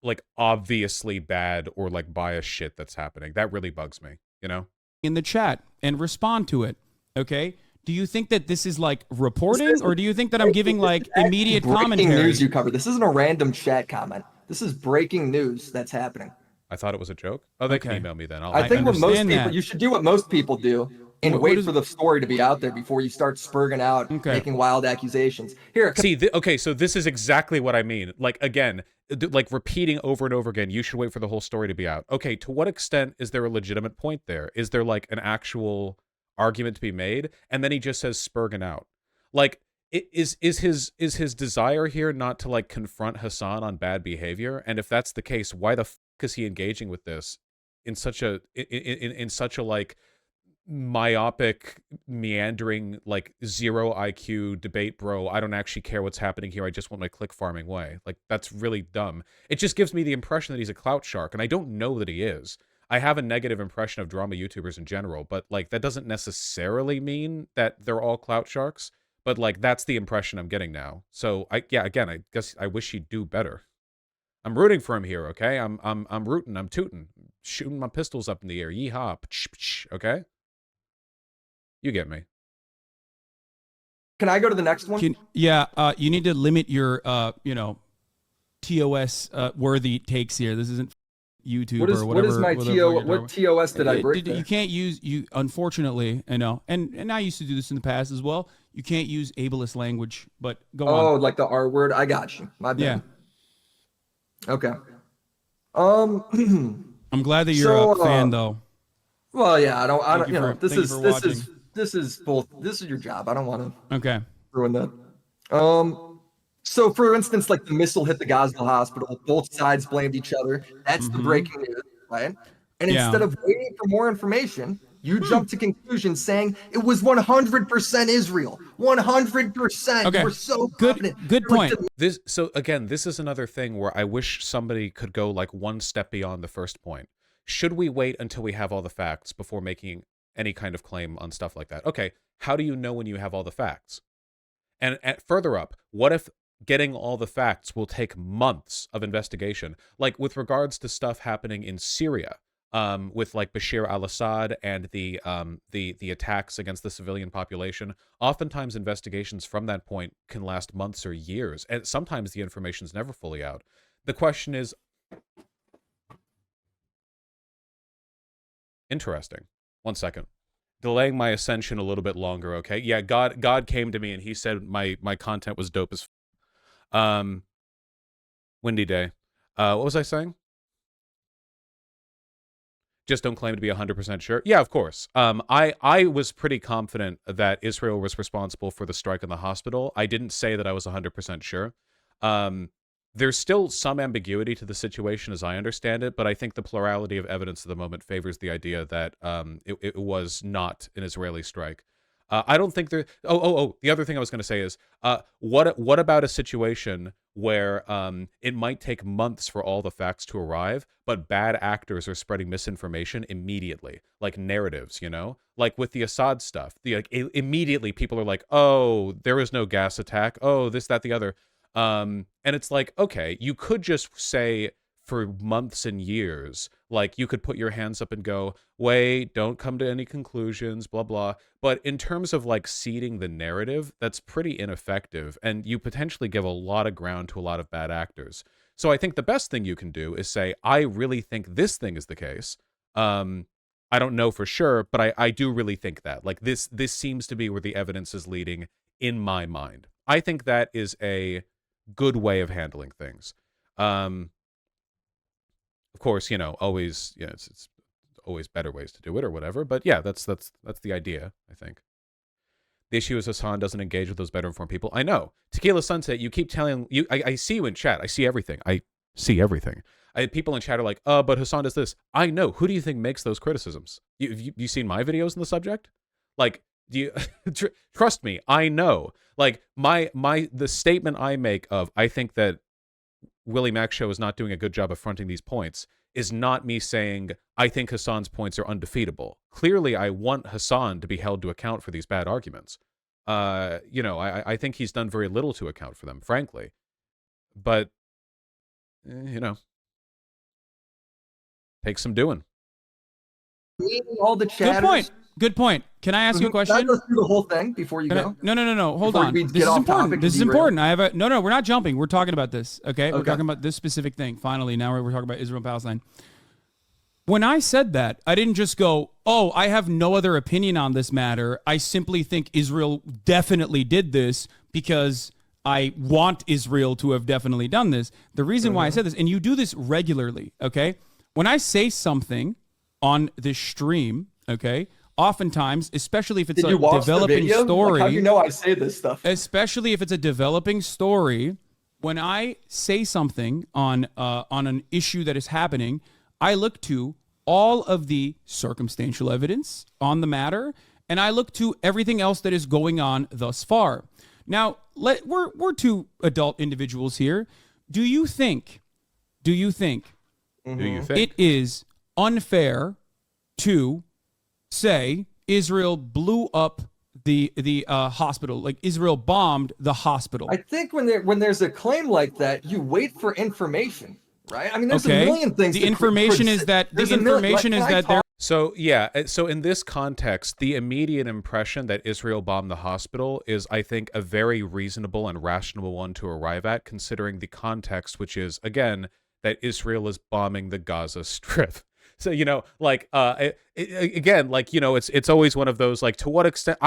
like obviously bad or like biased shit that's happening. That really bugs me, you know? in the chat and respond to it, okay? Do you think that this is like reporting, or do you think that I'm giving like immediate commentary? Breaking news you cover. This isn't a random chat comment. This is breaking news that's happening. I thought it was a joke. Oh, they can email me then. I think what most people, you should do what most people do and wait for the story to be out there before you start spurging out, making wild accusations. Here, see, okay, so this is exactly what I mean. Like, again, like repeating over and over again, you should wait for the whole story to be out. Okay, to what extent is there a legitimate point there? Is there like an actual argument to be made? And then he just says spurging out. Like, is his desire here not to like confront Hasan on bad behavior? And if that's the case, why the f is he engaging with this in such a in such a like myopic, meandering, like zero IQ debate, bro? I don't actually care what's happening here. I just want my click farming way. Like, that's really dumb. It just gives me the impression that he's a clout shark, and I don't know that he is. I have a negative impression of drama YouTubers in general, but like that doesn't necessarily mean that they're all clout sharks. But like that's the impression I'm getting now. So again, I guess I wish he'd do better. I'm rooting for him here, okay? I'm rooting, I'm tooting, shooting my pistols up in the air. Yeehaw, okay? You get me. Can I go to the next one? You need to limit your TOS worthy takes here. This isn't YouTube or whatever. What is my what TOS did I break? You can't use unfortunately, I know, and I used to do this in the past as well. You can't use ableist language, but go on. Oh, like the R word. I got you. My bad. Yeah. Okay. I'm glad that you're a fan, though. Well, yeah, I don't. You know, this is both. This is your job. I don't want to. Ruin that. So, for instance, like the missile hit the Gaza hospital, both sides blamed each other. That's the breaking news, right? And instead of waiting for more information, you jump to conclusions saying it was 100% Israel. 100%. Okay. You were so confident. Good point. So again, this is another thing where I wish somebody could go like one step beyond the first point. Should we wait until we have all the facts before making any kind of claim on stuff like that? Okay, how do you know when you have all the facts? And further up, what if getting all the facts will take months of investigation? Like with regards to stuff happening in Syria, with like Bashir al-Assad and the attacks against the civilian population, oftentimes investigations from that point can last months or years, and sometimes the information's never fully out. The question is, interesting. One second. Delaying my ascension a little bit longer, okay? Yeah, God came to me and he said my content was dope as windy day. What was I saying? Just don't claim to be 100% sure. Yeah, of course. I was pretty confident that Israel was responsible for the strike in the hospital. I didn't say that I was 100% sure. There's still some ambiguity to the situation as I understand it, but I think the plurality of evidence at the moment favors the idea that it was not an Israeli strike. I don't think there... The other thing I was going to say is, what about a situation where it might take months for all the facts to arrive, but bad actors are spreading misinformation immediately, like narratives, you know? Like with the Assad stuff, immediately people are like, oh, there was no gas attack, oh, this, that, the other. And it's like, okay, you could just say for months and years, like you could put your hands up and go, wait, don't come to any conclusions, blah, blah. But in terms of like seeding the narrative, that's pretty ineffective. And you potentially give a lot of ground to a lot of bad actors. So I think the best thing you can do is say, I really think this thing is the case. I don't know for sure, but I do really think that. Like this seems to be where the evidence is leading in my mind. I think that is a good way of handling things. Of course, you know, always, you know, it's always better ways to do it or whatever. But yeah, that's the idea, I think. The issue is Hasan doesn't engage with those better informed people. I know. Tequila Sunset, you keep telling you. I see you in chat. I see everything. People in chat are like, but Hasan does this. I know. Who do you think makes those criticisms? You seen my videos on the subject? Like, do you trust me? I know. Like the statement I make of I think that Willie Mack show is not doing a good job of fronting these points is not me saying I think Hasan's points are undefeatable. Clearly, I want Hasan to be held to account for these bad arguments. You know, I think he's done very little to account for them, frankly. But, you know, takes some doing. All the chatters. Good point. Can I ask you a question? Can I go through the whole thing before you go? No. Hold on. This is important. This is important. No, we're not jumping. We're talking about this. Okay? We're talking about this specific thing. Finally, now we're talking about Israel and Palestine. When I said that, I didn't just go, oh, I have no other opinion on this matter. I simply think Israel definitely did this because I want Israel to have definitely done this. The reason why I said this, and you do this regularly, okay? When I say something on this stream, okay, oftentimes, especially if it's a developing story. Like, how do you know I say this stuff? Especially if it's a developing story, when I say something on an issue that is happening, I look to all of the circumstantial evidence on the matter, and I look to everything else that is going on thus far. Now, we're two adult individuals here. Do you think it is unfair to say Israel blew up the hospital, like Israel bombed the hospital? I think when there's a claim like that, you wait for information, right? I mean, there's a million things. The information is that there. So yeah, so in this context, the immediate impression that Israel bombed the hospital is, I think, a very reasonable and rational one to arrive at, considering the context, which is, again, that Israel is bombing the Gaza Strip. So, you know, like, again, like, you know, it's always one of those, like, to what extent,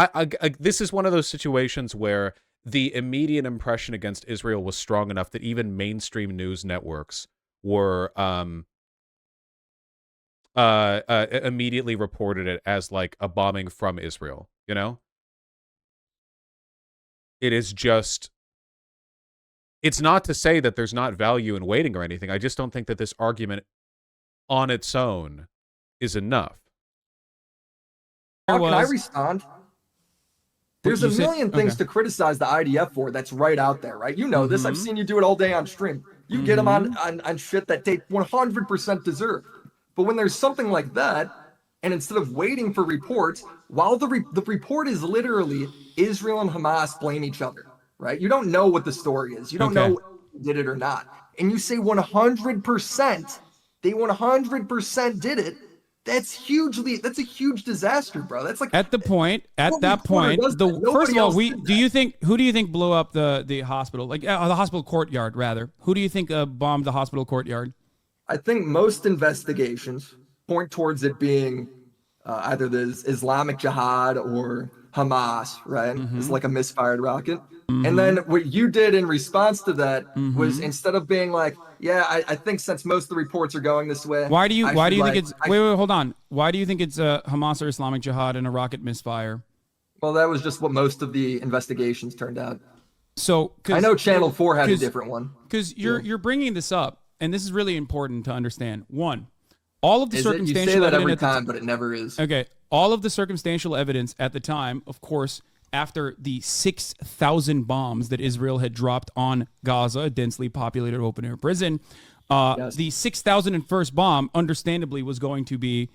this is one of those situations where the immediate impression against Israel was strong enough that even mainstream news networks were immediately reported it as, like, a bombing from Israel, you know? It is just, it's not to say that there's not value in waiting or anything. I just don't think that this argument on its own is enough. Can I respond? There's a million things to criticize the IDF for that's right out there, right? You know this. I've seen you do it all day on stream. You get them on shit that they 100% deserve. But when there's something like that, and instead of waiting for reports, while the report is literally Israel and Hamas blame each other, right? You don't know what the story is. You don't know if they did it or not. And you say 100%, they 100% did it. That's a huge disaster, bro. That's like at that point, first of all, who do you think blew up the hospital? Like the hospital courtyard, rather. Who do you think bombed the hospital courtyard? I think most investigations point towards it being either the Islamic Jihad or Hamas, right? It's like a misfired rocket. And then what you did in response to that was, instead of being like, yeah, I think since most of the reports are going this way. Why do you think it's wait, hold on. Why do you think it's Hamas or Islamic Jihad and a rocket misfire? Well, that was just what most of the investigations turned out. So I know Channel 4 had a different one. Because you're bringing this up, and this is really important to understand. One, all of the circumstantial you say that evidence every time, but it never is. Okay, all of the circumstantial evidence at the time, of course, after the 6,000 bombs that Israel had dropped on Gaza, a densely populated open-air prison, the 6,001st bomb, understandably, was going to be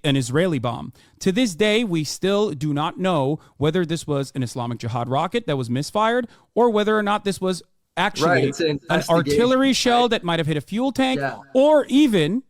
an Israeli bomb. To this day, we still do not know whether this was an Islamic Jihad rocket that was misfired, or whether or not this was actually an artillery shell that might have hit a fuel tank, or even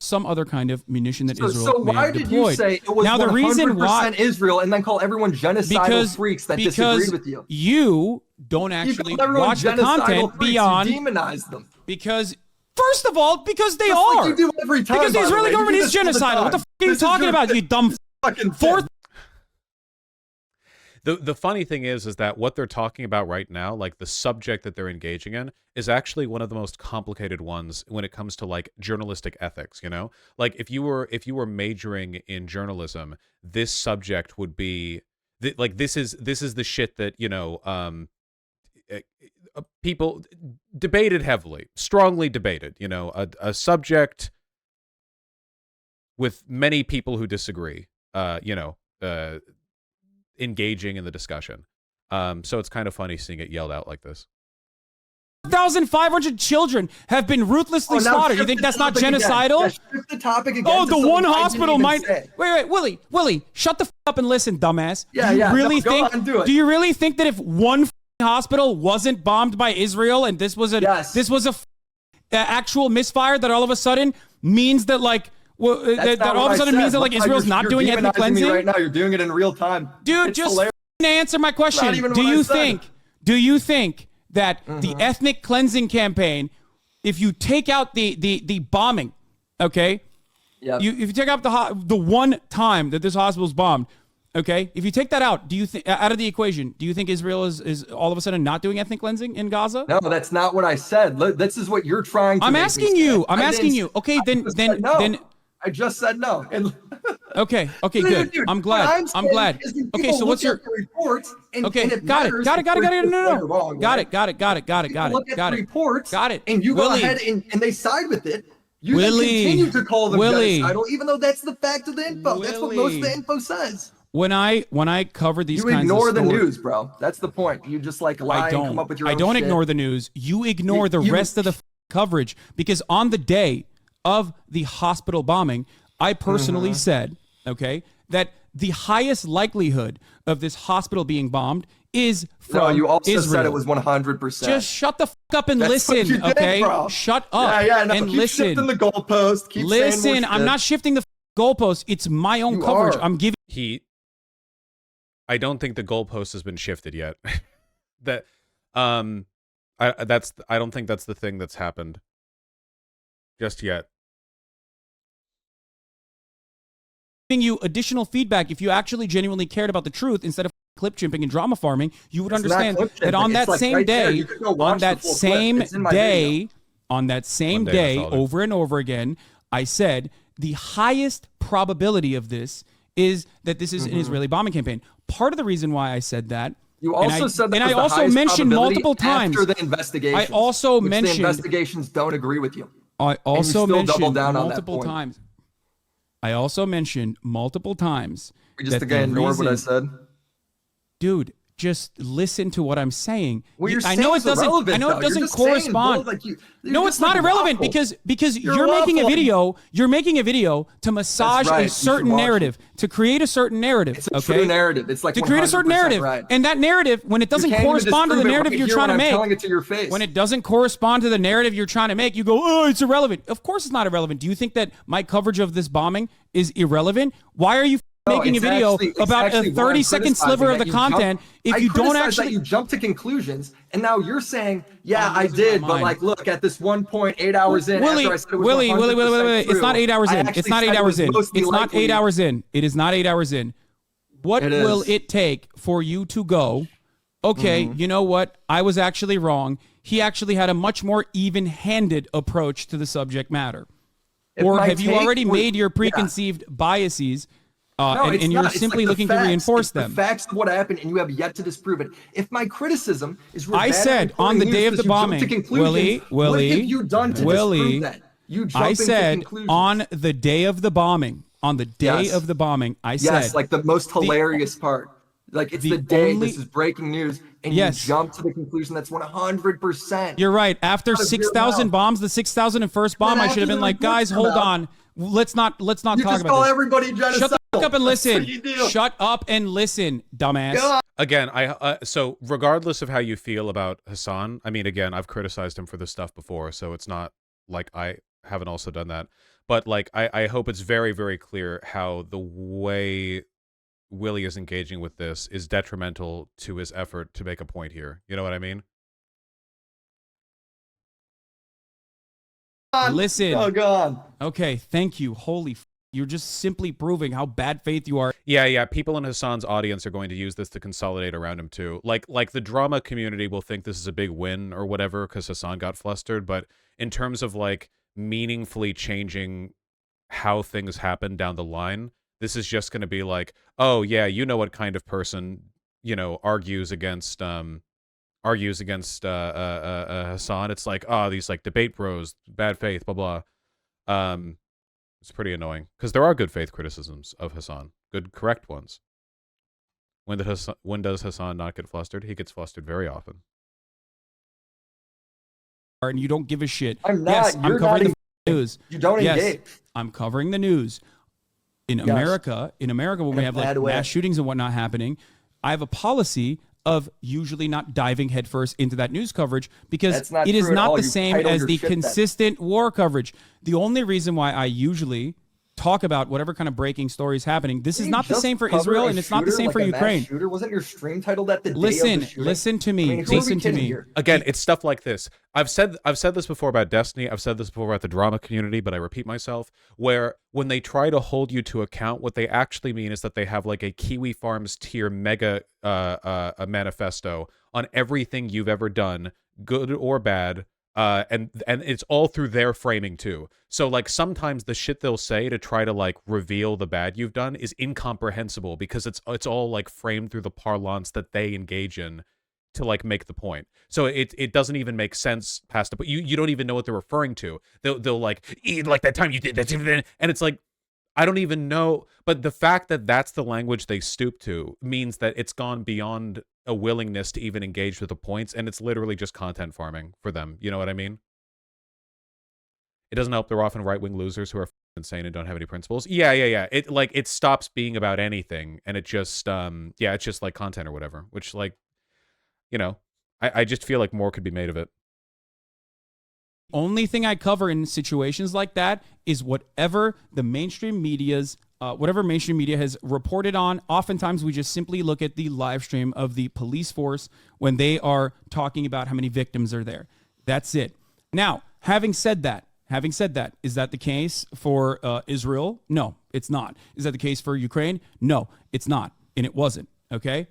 some other kind of munition that Israel may have deployed. So why did you say it was now, 100% the reason why, Israel, and then call everyone genocidal freaks that disagreed with you? You don't actually watch the content beyond. You demonize them. Because, first of all, because they are. Like you do every time, because the Israeli government is genocidal. What the f*** are you talking about, you dumb fucking fourth? The funny thing is that what they're talking about right now, like the subject that they're engaging in, is actually one of the most complicated ones when it comes to like journalistic ethics, you know? Like if you were majoring in journalism, this subject would be like this is the shit that, you know, people debated heavily, strongly debated, you know, a subject with many people who disagree, you know, engaging in the discussion. So it's kind of funny seeing it yelled out like this. 1,500 children have been ruthlessly slaughtered. You think that's not genocidal? Shift the topic again. Oh, the one hospital might. Wait, Willie, shut the f up and listen, dumbass. Yeah, Do you really think that if one hospital wasn't bombed by Israel and this was a actual misfire, that all of a sudden means that like. Well, that all of a sudden means that like Israel's not doing ethnic cleansing right now. You're doing it in real time, dude. Just answer my question. Do you think that the ethnic cleansing campaign, if you take out the bombing, okay, if you take out the one time that this hospital's bombed, okay, if you take that out, do you think out of the equation, do you think Israel is all of a sudden not doing ethnic cleansing in Gaza? No, that's not what I said. This is what you're trying to. I'm asking you. Okay, then. I just said no. And okay, good. Dude, I'm glad. Okay, so what's your reports? Okay, got it. No. Got it. Look at the reports. Got it. And you go ahead and they side with it. You continue to call them genocidal, even though that's the fact of the info. That's what most of the info says. When I cover these kinds of you ignore the news, bro. That's the point. You just like lie and come up with your own I don't shit. ignore the news. You ignore the rest of the coverage, because on the day of the hospital bombing, I personally said, okay, that the highest likelihood of this hospital being bombed is from No, you also Israel. said it was 100%. Just shut the f up and listen, what you did, okay? bro. Shut up and keep listen. Shifting the goalpost. Keep listen, saying more I'm shit. not shifting the goalpost. It's my own coverage. Are. I'm giving. I don't think the goalpost has been shifted yet. I don't think that's the thing that's happened just yet. You additional feedback. If you actually genuinely cared about the truth instead of clip chimping and drama farming, you would understand that on that same day, over and over again, I said the highest probability of this is that this is an Israeli bombing campaign. Part of the reason why I said that, you also said that, and I also mentioned multiple times after the investigation. I also mentioned the investigations don't agree with you. I also mentioned multiple times. I also mentioned multiple times. We just again ignored what I said. Dude, just listen to what I'm saying. Well, I know it doesn't. I know it doesn't correspond. No, it's not irrelevant because you're making a video. You're making a video to massage a certain narrative, to create a certain narrative. It's a true narrative. It's like to create a certain narrative, and that narrative, when it doesn't correspond to the narrative you're trying to make, telling it to your face. When it doesn't correspond to the narrative you're trying to make, you go, "Oh, it's irrelevant." Of course, it's not irrelevant. Do you think that my coverage of this bombing is irrelevant? Why are you making a video about a 30-second sliver of the content if you don't actually... that you jump to conclusions, and now you're saying, yeah, I did, but like, look, at this 1 point 8 hours in, Willie, it's not 8 hours in. It's not 8 hours in. It's not 8 hours in. It is not 8 hours in. What will it take for you to go, okay, you know what? I was actually wrong. He actually had a much more even-handed approach to the subject matter. Or have you already made your preconceived biases and you're simply looking to reinforce them? The facts of what happened, and you have yet to disprove it. If my criticism is, I said on the day of the bombing, Willie, what have you done to disprove that? I said on the day of the bombing, of the bombing, I said, yes, like the most hilarious part. Like, it's the day this is breaking news, and you jump to the conclusion that's 100%. You're right. After 6,000 bombs, the 6,001st bomb, I should have been like, guys, hold on. Let's not talk about this. You just call everybody genocide. Shut the fuck up and listen. Shut up and listen, dumbass. God. Again, so regardless of how you feel about Hasan, I mean, again, I've criticized him for this stuff before, so it's not like I haven't also done that. But like, I hope it's very, very clear how the way Willie is engaging with this is detrimental to his effort to make a point here. You know what I mean? Listen. Oh, God. Okay, thank you. Holy you're just simply proving how bad faith you are. Yeah. People in Hasan's audience are going to use this to consolidate around him too. Like the drama community will think this is a big win or whatever because Hasan got flustered. But in terms of like meaningfully changing how things happen down the line, this is just going to be like, oh yeah, you know what kind of person, you know, argues against Hasan. It's like, oh, these like debate bros, bad faith, blah blah. It's pretty annoying because there are good faith criticisms of Hasan, good correct ones. When does Hasan not get flustered? He gets flustered very often. And you don't give a shit. I'm not. Yes, I'm covering the news. You don't engage. I'm covering the news. In America, when we have like mass shootings and whatnot happening, I have a policy of usually not diving headfirst into that news coverage because it is not the same as the consistent war coverage. The only reason why I usually talk about whatever kind of breaking story is happening, this is not the same for Israel and it's not the same for Ukraine. Wasn't your stream titled at the day of the shooting? Listen to me. Listen to me. Again, it's stuff like this. I've said this before about Destiny. I've said this before about the drama community, but I repeat myself, where when they try to hold you to account, what they actually mean is that they have like a Kiwi Farms tier mega a manifesto on everything you've ever done, good or bad. And it's all through their framing too. So like sometimes the shit they'll say to try to like reveal the bad you've done is incomprehensible because it's all like framed through the parlance that they engage in to like make the point. So it doesn't even make sense past it, but you don't even know what they're referring to. They'll like that time you did that, and it's like I don't even know. But the fact that that's the language they stoop to means that it's gone beyond a willingness to even engage with the points, and it's literally just content farming for them. You know what I mean? It doesn't help they're often right-wing losers who are insane and don't have any principles. Yeah. It stops being about anything, and it just it's just like content or whatever. Which like, you know, I just feel like more could be made of it. Only thing I cover in situations like that is whatever the mainstream media's whatever mainstream media has reported on. Oftentimes we just simply look at the live stream of the police force when they are talking about how many victims are there. That's it. Now, having said that, is that the case for Israel? No, it's not. Is that the case for Ukraine? No, it's not. And it wasn't. Okay.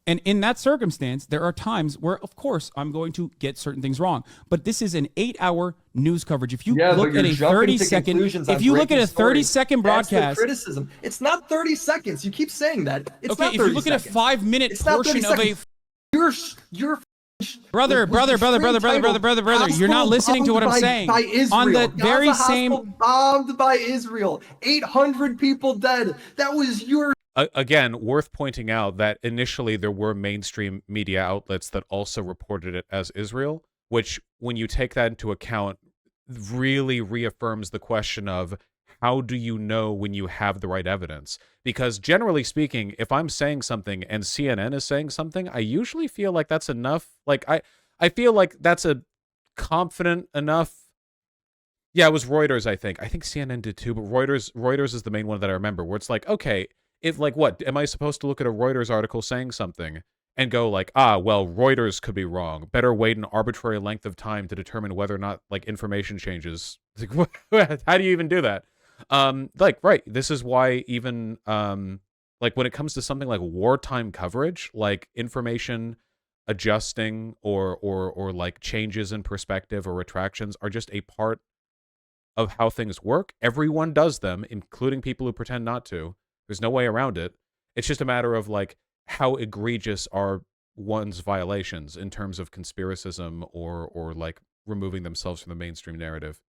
And in that circumstance, there are times where, of course, I'm going to get certain things wrong. But this is an 8-hour news coverage. If you look at a 30-second broadcast, that's the criticism. It's not 30 seconds. You keep saying that. It's not 30 if you look seconds. At a 5-minute portion of a you're brother, you're not listening to what I'm saying. By Israel. On the Gaza very same bombed by Israel. 800 people dead. That was your again, worth pointing out that initially there were mainstream media outlets that also reported it as Israel, which, when you take that into account, really reaffirms the question of how do you know when you have the right evidence? Because generally speaking, if I'm saying something and CNN is saying something, I usually feel like that's enough. Like I feel like that's a confident enough. Yeah, it was Reuters, I think. I think CNN did too, but Reuters is the main one that I remember, where it's like, okay, if like what? Am I supposed to look at a Reuters article saying something and go like, well, Reuters could be wrong. Better wait an arbitrary length of time to determine whether or not like information changes. It's like, how do you even do that? Right. This is why even like when it comes to something like wartime coverage, like information adjusting or like changes in perspective or retractions are just a part of how things work. Everyone does them, including people who pretend not to. There's no way around it. It's just a matter of like how egregious are one's violations in terms of conspiracism or like removing themselves from the mainstream narrative.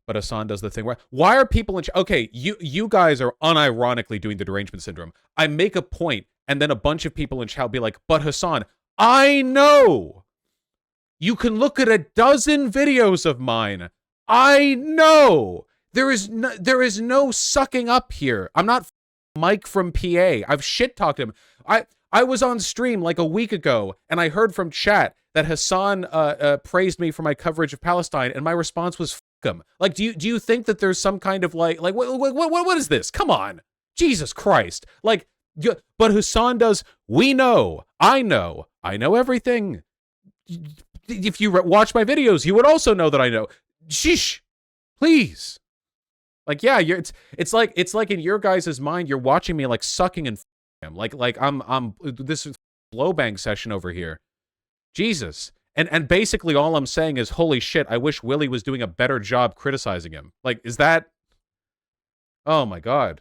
But Hasan does the thing where, why are people in okay, you guys are unironically doing the derangement syndrome. I make a point, and then a bunch of people in chat will be like, but Hasan, I know. You can look at a dozen videos of mine. I know. There is no sucking up here. I'm not Mike from PA. I've shit-talked him. I was on stream like a week ago, and I heard from chat that Hasan praised me for my coverage of Palestine, and my response was, him. Like, do you think that there's some kind of like what is this? Come on, Jesus Christ! Like, but Hasan does. We know. I know everything. If you watch my videos, you would also know that I know. Sheesh, please. Like, yeah, it's like in your guys' mind, you're watching me like sucking and him. Like I'm this blow bang session over here. Jesus. And basically all I'm saying is, holy shit, I wish Willie was doing a better job criticizing him. Like, is that... Oh, my God.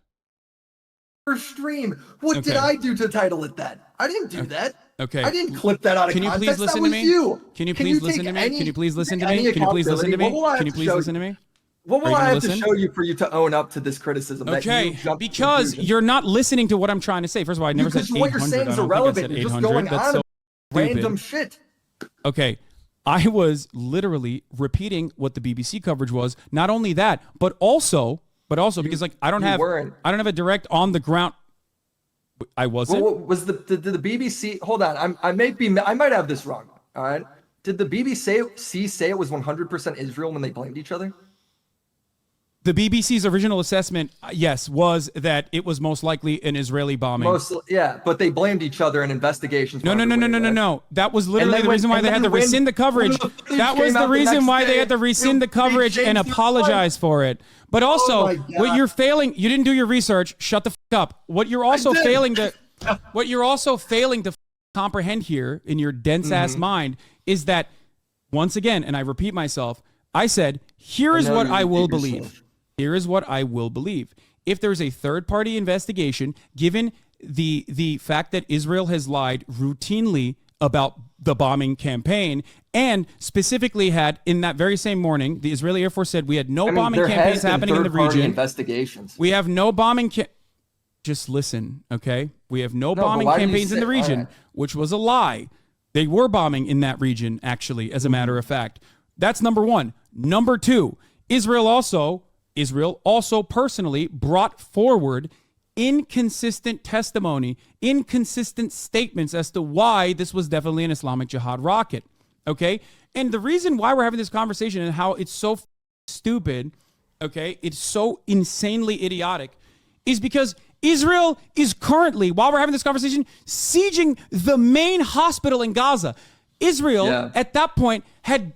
Stream. What did I do to title it that? I didn't do that. Okay. I didn't clip that out of context. Can you please listen to me? Can you please listen to me? Can you please listen to me? Can you please listen to me? Can you please listen to me? What will I have to show you for you to own up to this criticism? Okay, because you're not listening to what I'm trying to say. First of all, I never said 800. What you're saying is irrelevant. You're just going on random shit. Okay, I was literally repeating what the BBC coverage was. Not only that, but also because like I don't have a direct on the ground. I wasn't. Well, did the BBC? Hold on, I might have this wrong. All right, did the BBC say it was 100% Israel when they blamed each other? The BBC's original assessment, yes, was that it was most likely an Israeli bombing. But they blamed each other in investigations. No. That was literally the reason why they had to rescind the coverage. That was the reason why they had to rescind the coverage and apologize for it. But also, what you're failing, you didn't do your research. Shut the fuck up. What you're also failing to comprehend here in your dense ass mind is that, once again, and I repeat myself, I said, here is what I will believe. Here is what I will believe. If there's a third-party investigation, given the fact that Israel has lied routinely about the bombing campaign, and specifically had, in that very same morning, the Israeli Air Force said we had no bombing campaigns happening in the region. Investigations. We have no bombing. Just listen, okay? We have no bombing campaigns in the region, which was a lie. They were bombing in that region, actually, as a matter of fact. That's number one. Number two, Israel also personally brought forward inconsistent testimony, inconsistent statements as to why this was definitely an Islamic Jihad rocket. Okay? And the reason why we're having this conversation and how it's so stupid, okay, it's so insanely idiotic, is because Israel is currently, while we're having this conversation, sieging the main hospital in Gaza. Israel, at that point, had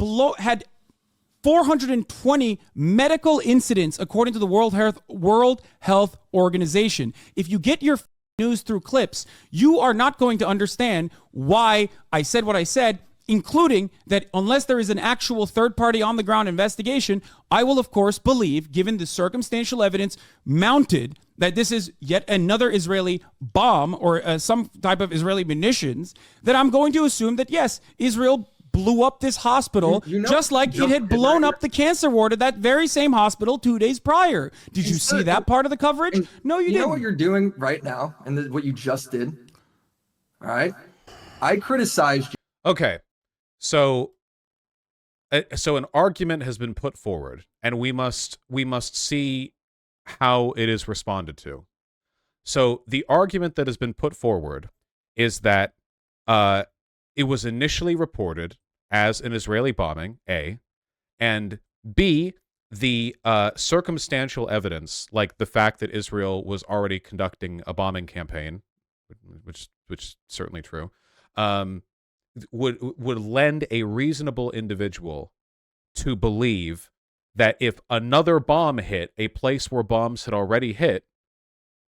420 medical incidents, according to the World Health Organization. If you get your news through clips, you are not going to understand why I said what I said, including that unless there is an actual third-party on-the-ground investigation, I will, of course, believe, given the circumstantial evidence mounted, that this is yet another Israeli bomb or some type of Israeli munitions, that I'm going to assume that, yes, Israel blew up this hospital, just like it had blown up the cancer ward at that very same hospital 2 days prior. Did you see that part of the coverage? No, you didn't. You know what you're doing right now, and what you just did? All right? I criticized you. Okay, so an argument has been put forward, and we must see how it is responded to. So the argument that has been put forward is that it was initially reported as an Israeli bombing, A, and B, the circumstantial evidence, like the fact that Israel was already conducting a bombing campaign, which is certainly true, would lend a reasonable individual to believe that if another bomb hit a place where bombs had already hit,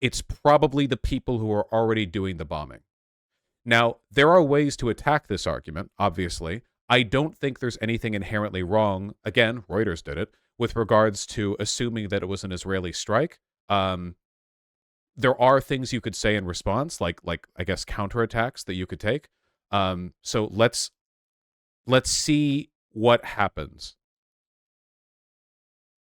it's probably the people who are already doing the bombing. Now, there are ways to attack this argument, obviously. I don't think there's anything inherently wrong, again, Reuters did it, with regards to assuming that it was an Israeli strike. There are things you could say in response, like I guess counterattacks that you could take. So let's see what happens.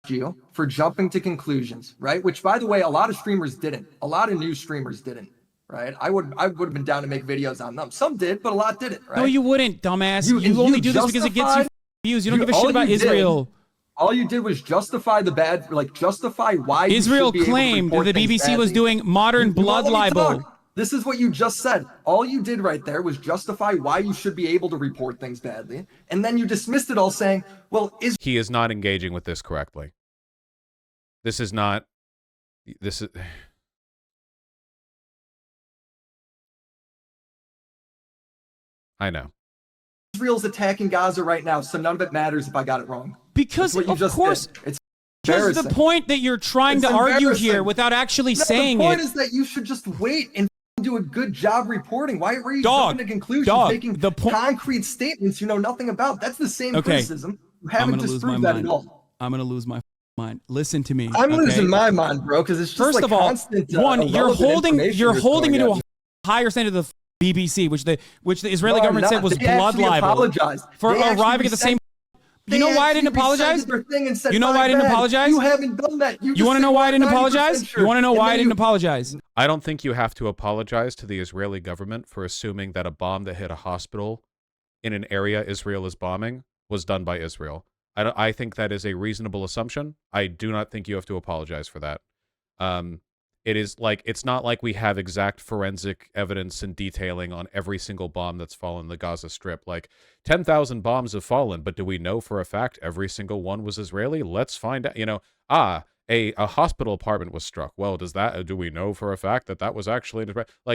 You for jumping to conclusions, right? Which, by the way, a lot of streamers didn't. A lot of news streamers didn't, right? I would have been down to make videos on them. Some did, but a lot didn't, right? No, you wouldn't, dumbass. You only do this because it gets you views. You don't give a shit about Israel. All you did was justify the bad, justify why Israel claimed that the BBC was doing modern blood libel. This is what you just said. All you did right there was justify why you should be able to report things badly. And then you dismissed it all saying, well, he is not engaging with this correctly. This is... I know. Israel's attacking Gaza right now, so none of it matters if I got it wrong. Because, of course... It's just the point that you're trying to argue here without actually saying it. The point is that you should just wait and do a good job reporting. Why were you jumping to conclusions, making concrete statements you know nothing about? That's the same criticism. You haven't disproved that at all. I'm going to lose my mind. Listen to me. I'm losing my mind, bro, because it's just First of all, constant, one, you're holding me to a higher standard of the BBC, which the Israeli government said was blood libel for arriving at the same. You know why I didn't apologize? You know why I didn't apologize? You haven't done that. You want to know why I didn't apologize? You want to know why I didn't apologize? I don't think you have to apologize to the Israeli government for assuming that a bomb that hit a hospital in an area Israel is bombing was done by Israel. I think that is a reasonable assumption. I do not think you have to apologize for that. It is it's not like we have exact forensic evidence and detailing on every single bomb that's fallen in the Gaza Strip. 10,000 bombs have fallen, but do we know for a fact every single one was Israeli? Let's find out. A hospital apartment was struck. Well, do we know for a fact that that was actually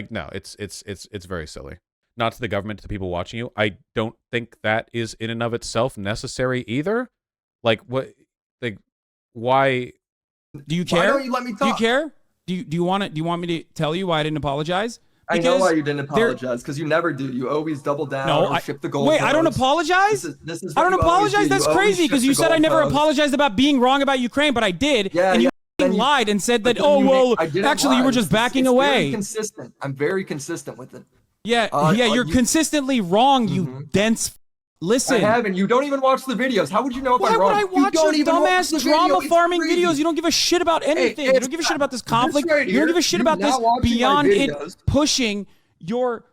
no? It's very silly. Not to the government, to the people watching you. I don't think that is in and of itself necessary either. Why? Do you care? Why don't you let me talk? Do you care? Do you want me to tell you why I didn't apologize? Because I know why you didn't apologize, because you never do. You always double down or ship the goal. Wait, I don't apologize? I don't apologize? That's crazy, because you said I never apologized about being wrong about Ukraine, but I did. Yeah, and you lied and said that, actually, you were just backing away. I'm very consistent with it. Yeah, you're consistently wrong, you dense... Listen. I haven't. You don't even watch the videos. How would you know if I'm wrong? Why would I watch your dumbass drama farming videos? You don't give a shit about anything. You don't give a shit about this conflict. You don't give a shit about this beyond it pushing your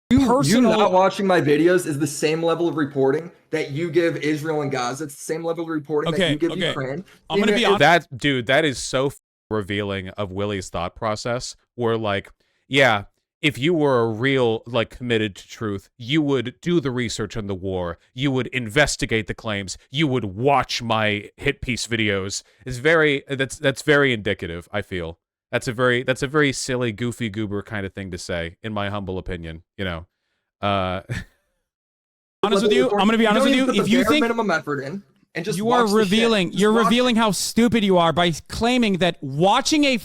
personal... You not watching my videos is the same level of reporting that you give Israel and Gaza. It's the same level of reporting that you give Ukraine. I'm going to be honest. That is so revealing of Willie's thought process, where yeah, if you were a real, committed to truth, you would do the research on the war. You would investigate the claims. You would watch my hit piece videos. That's very indicative, I feel. That's a very silly, goofy goober kind of thing to say, in my humble opinion, honest with you, I'm going to be honest with you. If you think minimum effort in and just you're revealing how stupid you are by claiming that watching a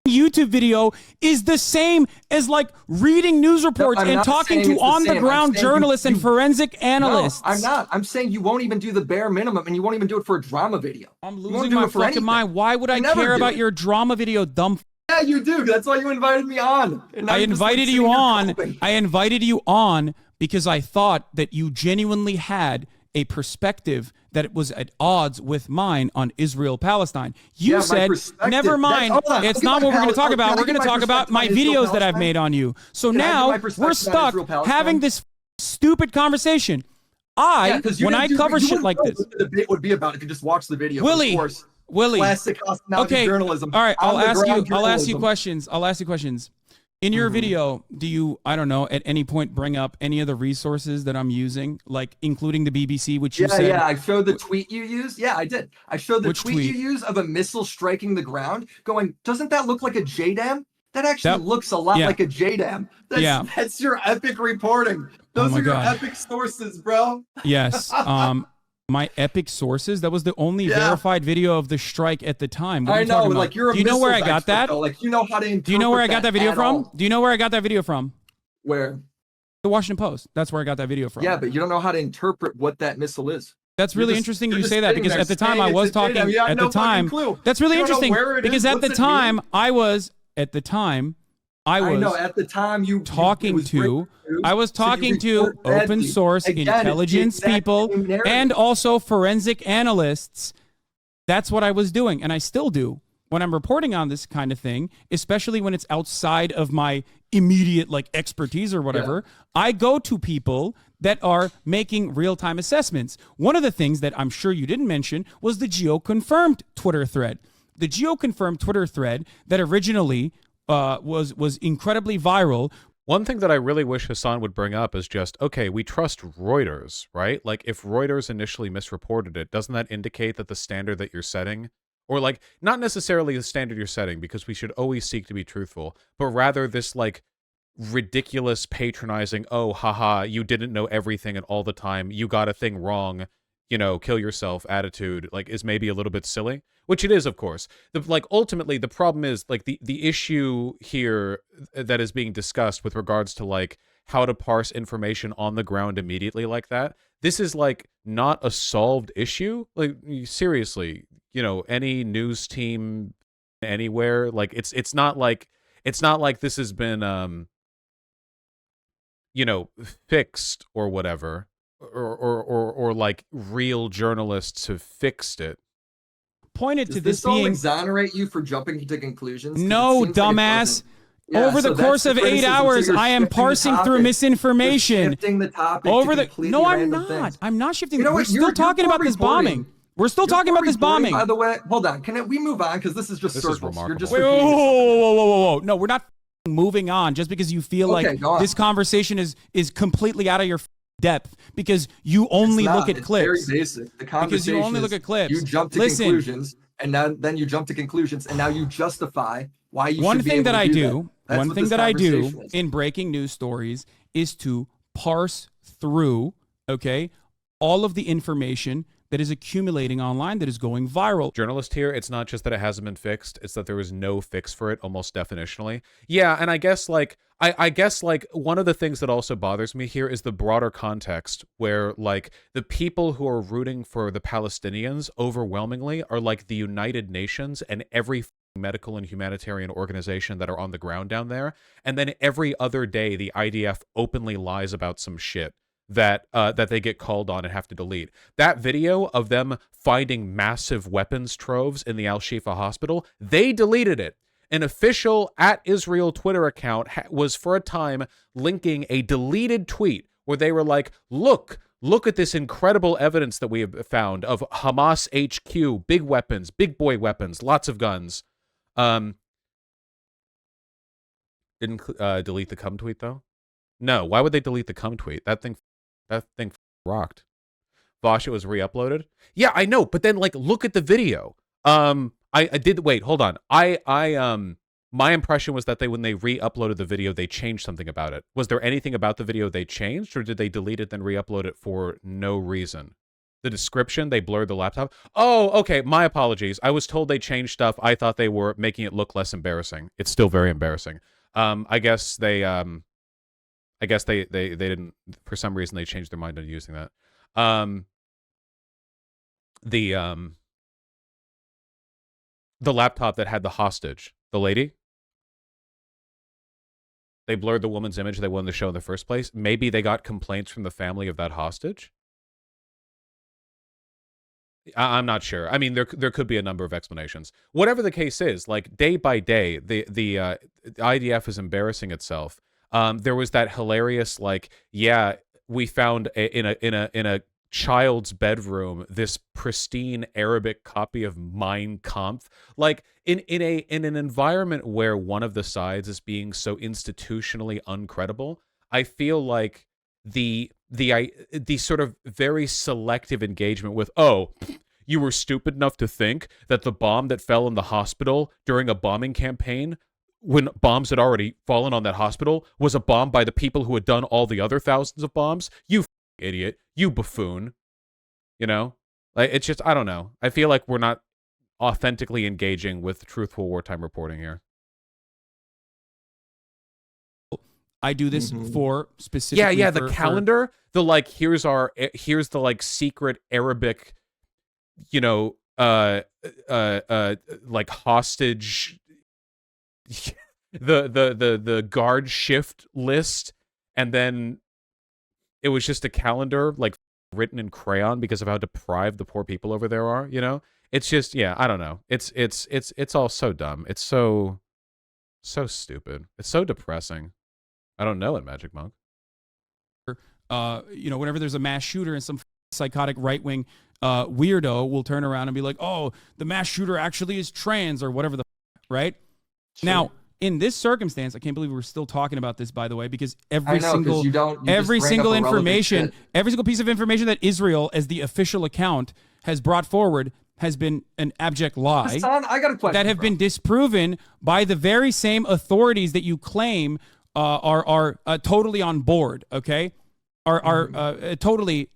YouTube video is the same as reading news reports and talking to on-the-ground journalists and forensic analysts. No, I'm not. I'm saying you won't even do the bare minimum, and you won't even do it for a drama video. I'm losing my fucking mind. Why would I care about your drama video, dumb Yeah, you do. That's why you invited me on. I invited you on. I invited you on because I thought that you genuinely had a perspective that it was at odds with mine on Israel-Palestine. You said, never mind, it's not what we're going to talk about. We're going to talk about my videos that I've made on you. So now we're stuck having this stupid conversation. When I cover shit like this. The debate would be about if you just watch the video. Willie. Classic hasanabi journalism. All right, I'll ask you questions. In your video, do you, I don't know, at any point bring up any of the resources that I'm using, like including the BBC, which you said? Yeah, I showed the tweet you used. Yeah, I did. I showed the tweet you used of a missile striking the ground, going, doesn't that look like a JDAM? That actually looks a lot like a JDAM. That's your epic reporting. Those are your epic sources, bro. Yes. My epic sources. That was the only verified video of the strike at the time. I know. Like you're a Do you know where I got that? Like you know how to interpret. Do you know where I got that video from? Do you know where I got that video from? Where? The Washington Post. That's where I got that video from. Yeah, but you don't know how to interpret what that missile is. That's really interesting you say that because at the time I was talking. At the time, that's really interesting because at the time I was. I know at the time I was talking to open source intelligence people and also forensic analysts. That's what I was doing, and I still do when I'm reporting on this kind of thing, especially when it's outside of my immediate like expertise or whatever. I go to people that are making real-time assessments. One of the things that I'm sure you didn't mention was the GeoConfirmed Twitter thread. The GeoConfirmed Twitter thread that originally was incredibly viral. One thing that I really wish Hasan would bring up is just, okay, we trust Reuters, right? Like, if Reuters initially misreported it, doesn't that indicate that the standard that you're setting, or like, not necessarily the standard you're setting, because we should always seek to be truthful, but rather this like ridiculous patronizing, oh, haha, you didn't know everything and all the time, you got a thing wrong, you know, kill yourself attitude, like, is maybe a little bit silly. Which it is, of course. Ultimately, the problem is, like, the issue here that is being discussed with regards to, like, how to parse information on the ground immediately like that. This is, like, not a solved issue. Like, seriously, you know, any news team anywhere, like, it's not like this has been, you know, fixed or whatever, or like, real journalists have fixed it. Pointed to this all exonerate you for jumping to conclusions? No, dumbass. Over the course of 8 hours, I am parsing through misinformation. Shifting the topic. No, I'm not. I'm not shifting. We're still talking about this bombing. We're still talking about this bombing. By the way, hold on. Can we move on? Because this is just circles. You're just whoa. No, we're not moving on just because you feel like this conversation is completely out of your depth because you only look at clips. Very basic. The conversation because you only look at clips. You jump to conclusions, and then you jump to conclusions, and now you justify why you should be able to do that. One thing that I do in breaking news stories is to parse through, all of the information that is accumulating online that is going viral. Journalist here, it's not just that it hasn't been fixed, it's that there is no fix for it, almost definitionally. Yeah, and I guess, like, I guess, like, one of the things that also bothers me here is the broader context where, like, the people who are rooting for the Palestinians overwhelmingly are, like, the United Nations and every medical and humanitarian organization that are on the ground down there. And then every other day, the IDF openly lies about some shit that they get called on and have to delete. That video of them finding massive weapons troves in the Al-Shifa hospital, they deleted it. An official @Israel Twitter account was for a time linking a deleted tweet where they were like, look at this incredible evidence that we have found of Hamas HQ, big weapons, big boy weapons, lots of guns. Didn't delete the cum tweet though? No, why would they delete the cum tweet? That thing rocked. Vosh, it was re-uploaded. Yeah, I know, but then like look at the video. I did wait, hold on. My impression was that when they re-uploaded the video, they changed something about it. Was there anything about the video they changed, or did they delete it then re-upload it for no reason? The description, they blurred the laptop. Oh, okay, my apologies. I was told they changed stuff. I thought they were making it look less embarrassing. It's still very embarrassing. I guess they didn't, for some reason they changed their mind on using that. The laptop that had the hostage, the lady, They blurred the woman's image they wanted to show in the first place. Maybe they got complaints from the family of that hostage. I'm not sure. I mean, there could be a number of explanations. Whatever the case is, like day by day, the IDF is embarrassing itself. There was that hilarious, like, yeah, we found in a child's bedroom this pristine Arabic copy of Mein Kampf. Like in an environment where one of the sides is being so institutionally uncredible, I feel like the sort of very selective engagement with, oh, you were stupid enough to think that the bomb that fell in the hospital during a bombing campaign, when bombs had already fallen on that hospital, was a bomb by the people who had done all the other thousands of bombs? You idiot. You buffoon. You know? Like, it's just, I don't know. I feel like we're not authentically engaging with truthful wartime reporting here. I do this for specifically. Yeah, the calendar, the like, here's the like secret Arabic, you know, like hostage, the guard shift list, and then it was just a calendar like written in crayon because of how deprived the poor people over there are. You know, it's just, yeah, I don't know. It's all so dumb. It's so stupid. It's so depressing. I don't know it, Magic Monk. You know, whenever there's a mass shooter and some psychotic right-wing weirdo will turn around and be like, oh, the mass shooter actually is trans or whatever the right? Sure. Now, in this circumstance, I can't believe we're still talking about this, by the way, because every single information, every single piece of information that Israel, as the official account, has brought forward has been an abject lie. Hasan, I got a question, that have been disproven by the very same authorities that you claim are totally on board, okay? Are totally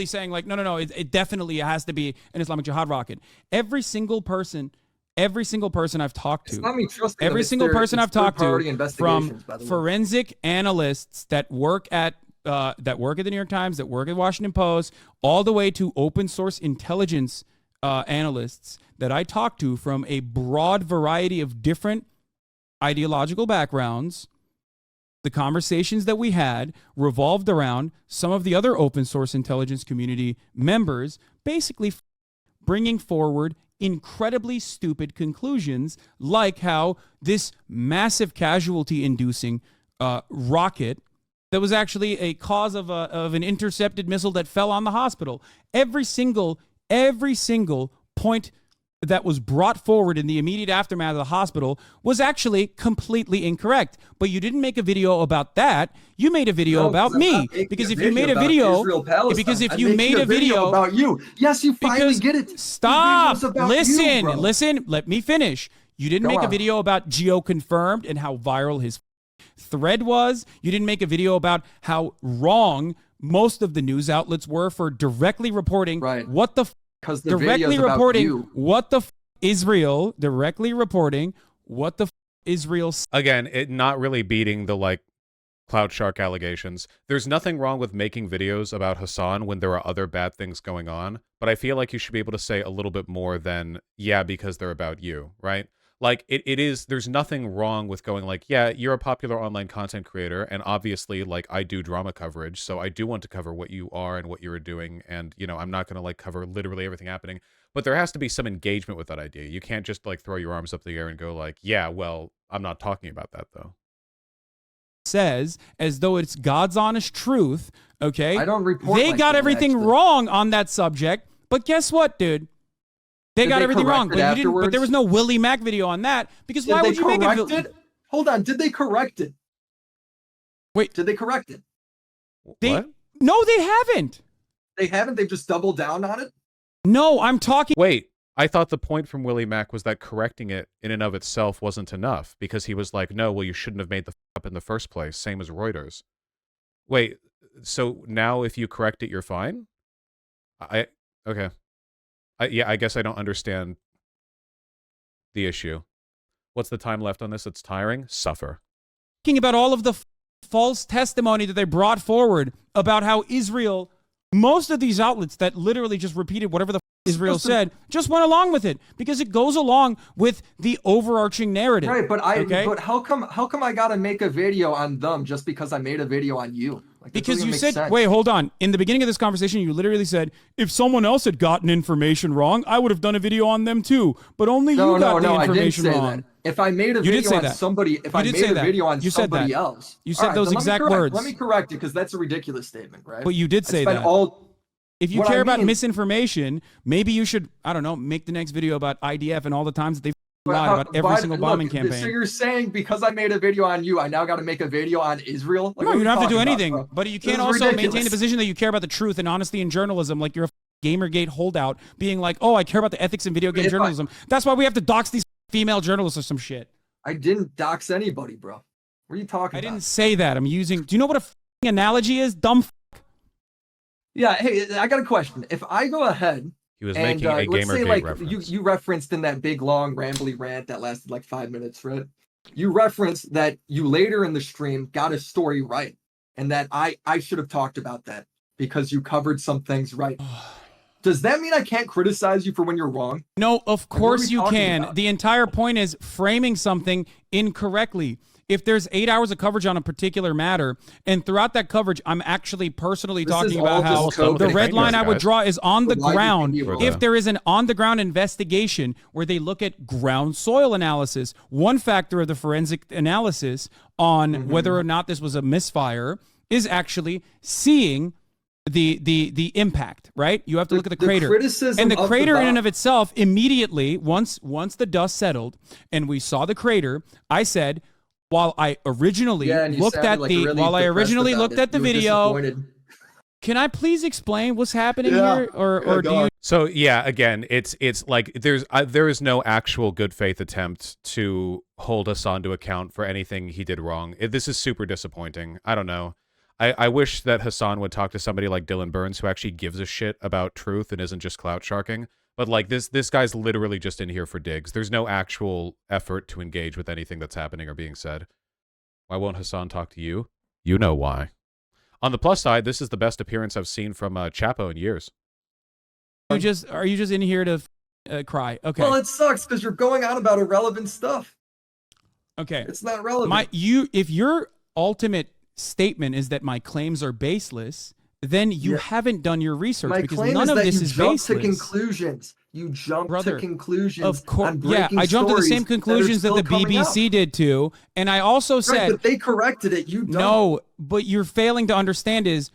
saying like, no, it definitely has to be an Islamic Jihad rocket. Every single person I've talked to, every single person I've talked to, from forensic analysts that work at the New York Times, that work at Washington Post, all the way to open source intelligence analysts that I talked to from a broad variety of different ideological backgrounds, the conversations that we had revolved around some of the other open source intelligence community members basically bringing forward incredibly stupid conclusions, like how this massive casualty-inducing rocket that was actually a cause of an intercepted missile that fell on the hospital. Every single point that was brought forward in the immediate aftermath of the hospital was actually completely incorrect. But you didn't make a video about that. You made a video about me. Because if you made a video, about you. Yes, you finally get it. Stop. Listen. Let me finish. You didn't make a video about GeoConfirmed and how viral his thread was. You didn't make a video about how wrong most of the news outlets were for directly reporting what the directly reporting what the Israel, directly reporting what the Israel. Again, it not really beating the like Cloud Shark allegations. There's nothing wrong with making videos about Hasan when there are other bad things going on, but I feel like you should be able to say a little bit more than, yeah, because they're about you, right? Like, it is, there's nothing wrong with going like, yeah, you're a popular online content creator, and obviously, like, I do drama coverage, so I do want to cover what you are and what you're doing, and, you know, I'm not going to, like, cover literally everything happening, but there has to be some engagement with that idea. You can't just, like, throw your arms up the air and go like, yeah, well, I'm not talking about that, though. Says, as though it's God's honest truth, okay? I don't report They like got that, everything actually. wrong on that subject, but guess what, dude? They got everything wrong, but you didn't. But there was no Willie Mack video on that because why would you make it? Hold on, did they correct it? Wait, did they correct it? What? No, they haven't. They haven't. They've just doubled down on it. No, I'm talking. Wait, I thought the point from Willie Mack was that correcting it in and of itself wasn't enough because he was like, no, well, you shouldn't have made the up in the first place. Same as Reuters. Wait, so now if you correct it, you're fine? Okay. Yeah, I guess I don't understand the issue. What's the time left on this? It's tiring. Suffer. Talking about all of the false testimony that they brought forward about how Israel, most of these outlets that literally just repeated whatever the Israel said, just went along with it because it goes along with the overarching narrative. Right, but how come I gotta make a video on them just because I made a video on you? Like, because you said, wait, hold on. In the beginning of this conversation, you literally said, if someone else had gotten information wrong, I would have done a video on them too. But only you got the information wrong. I didn't say that. If I made a video on somebody, if I made a video on somebody else, you said those exact words. Let me correct it because that's a ridiculous statement, right? But you did say that. If you care about misinformation, maybe you should, I don't know, make the next video about IDF and all the times that they've lied about every single bombing campaign. So you're saying because I made a video on you, I now got to make a video on Israel? Like, no, you don't have to do anything. But you can't also maintain the position that you care about the truth and honesty in journalism, like you're a Gamergate holdout, being like, oh, I care about the ethics in video game journalism. That's why we have to dox these female journalists or some shit. I didn't dox anybody, bro. What are you talking about? I didn't say that. I'm using. Do you know what a analogy is? Dumb. Yeah, hey, I got a question. If I go ahead he was making a Gamergate reference. You referenced in that big, long, rambly rant that lasted like 5 minutes, right? You referenced that you later in the stream got a story right, and that I should have talked about that because you covered some things right. Does that mean I can't criticize you for when you're wrong? No, of course you can. The entire point is framing something incorrectly. If there's 8 hours of coverage on a particular matter, and throughout that coverage, I'm actually personally talking about how the red line I would draw is on the ground. If there is an on-the-ground investigation where they look at ground soil analysis, one factor of the forensic analysis on whether or not this was a misfire is actually seeing the impact, right? You have to look at the crater. And the crater in and of itself, immediately, once the dust settled and we saw the crater, I said, while I originally looked at the video, can I please explain what's happening here? Or do you? So yeah, again, it's like there is no actual good faith attempt to hold Hasan to account for anything he did wrong. This is super disappointing. I don't know. I wish that Hasan would talk to somebody like Dylan Burns who actually gives a shit about truth and isn't just clout sharking. But like this guy's literally just in here for digs. There's no actual effort to engage with anything that's happening or being said. Why won't Hasan talk to you? You know why. On the plus side, this is the best appearance I've seen from Chapo in years. Are you just in here to cry? Okay. Well, it sucks because you're going on about irrelevant stuff. Okay. It's not relevant. If your ultimate statement is that my claims are baseless, then you haven't done your research because none of this is baseless. To conclusions. You jump to conclusions. Of course, I jumped to the same conclusions that the BBC did too, and I also said, but they corrected it. You don't. No, but you're failing to understand is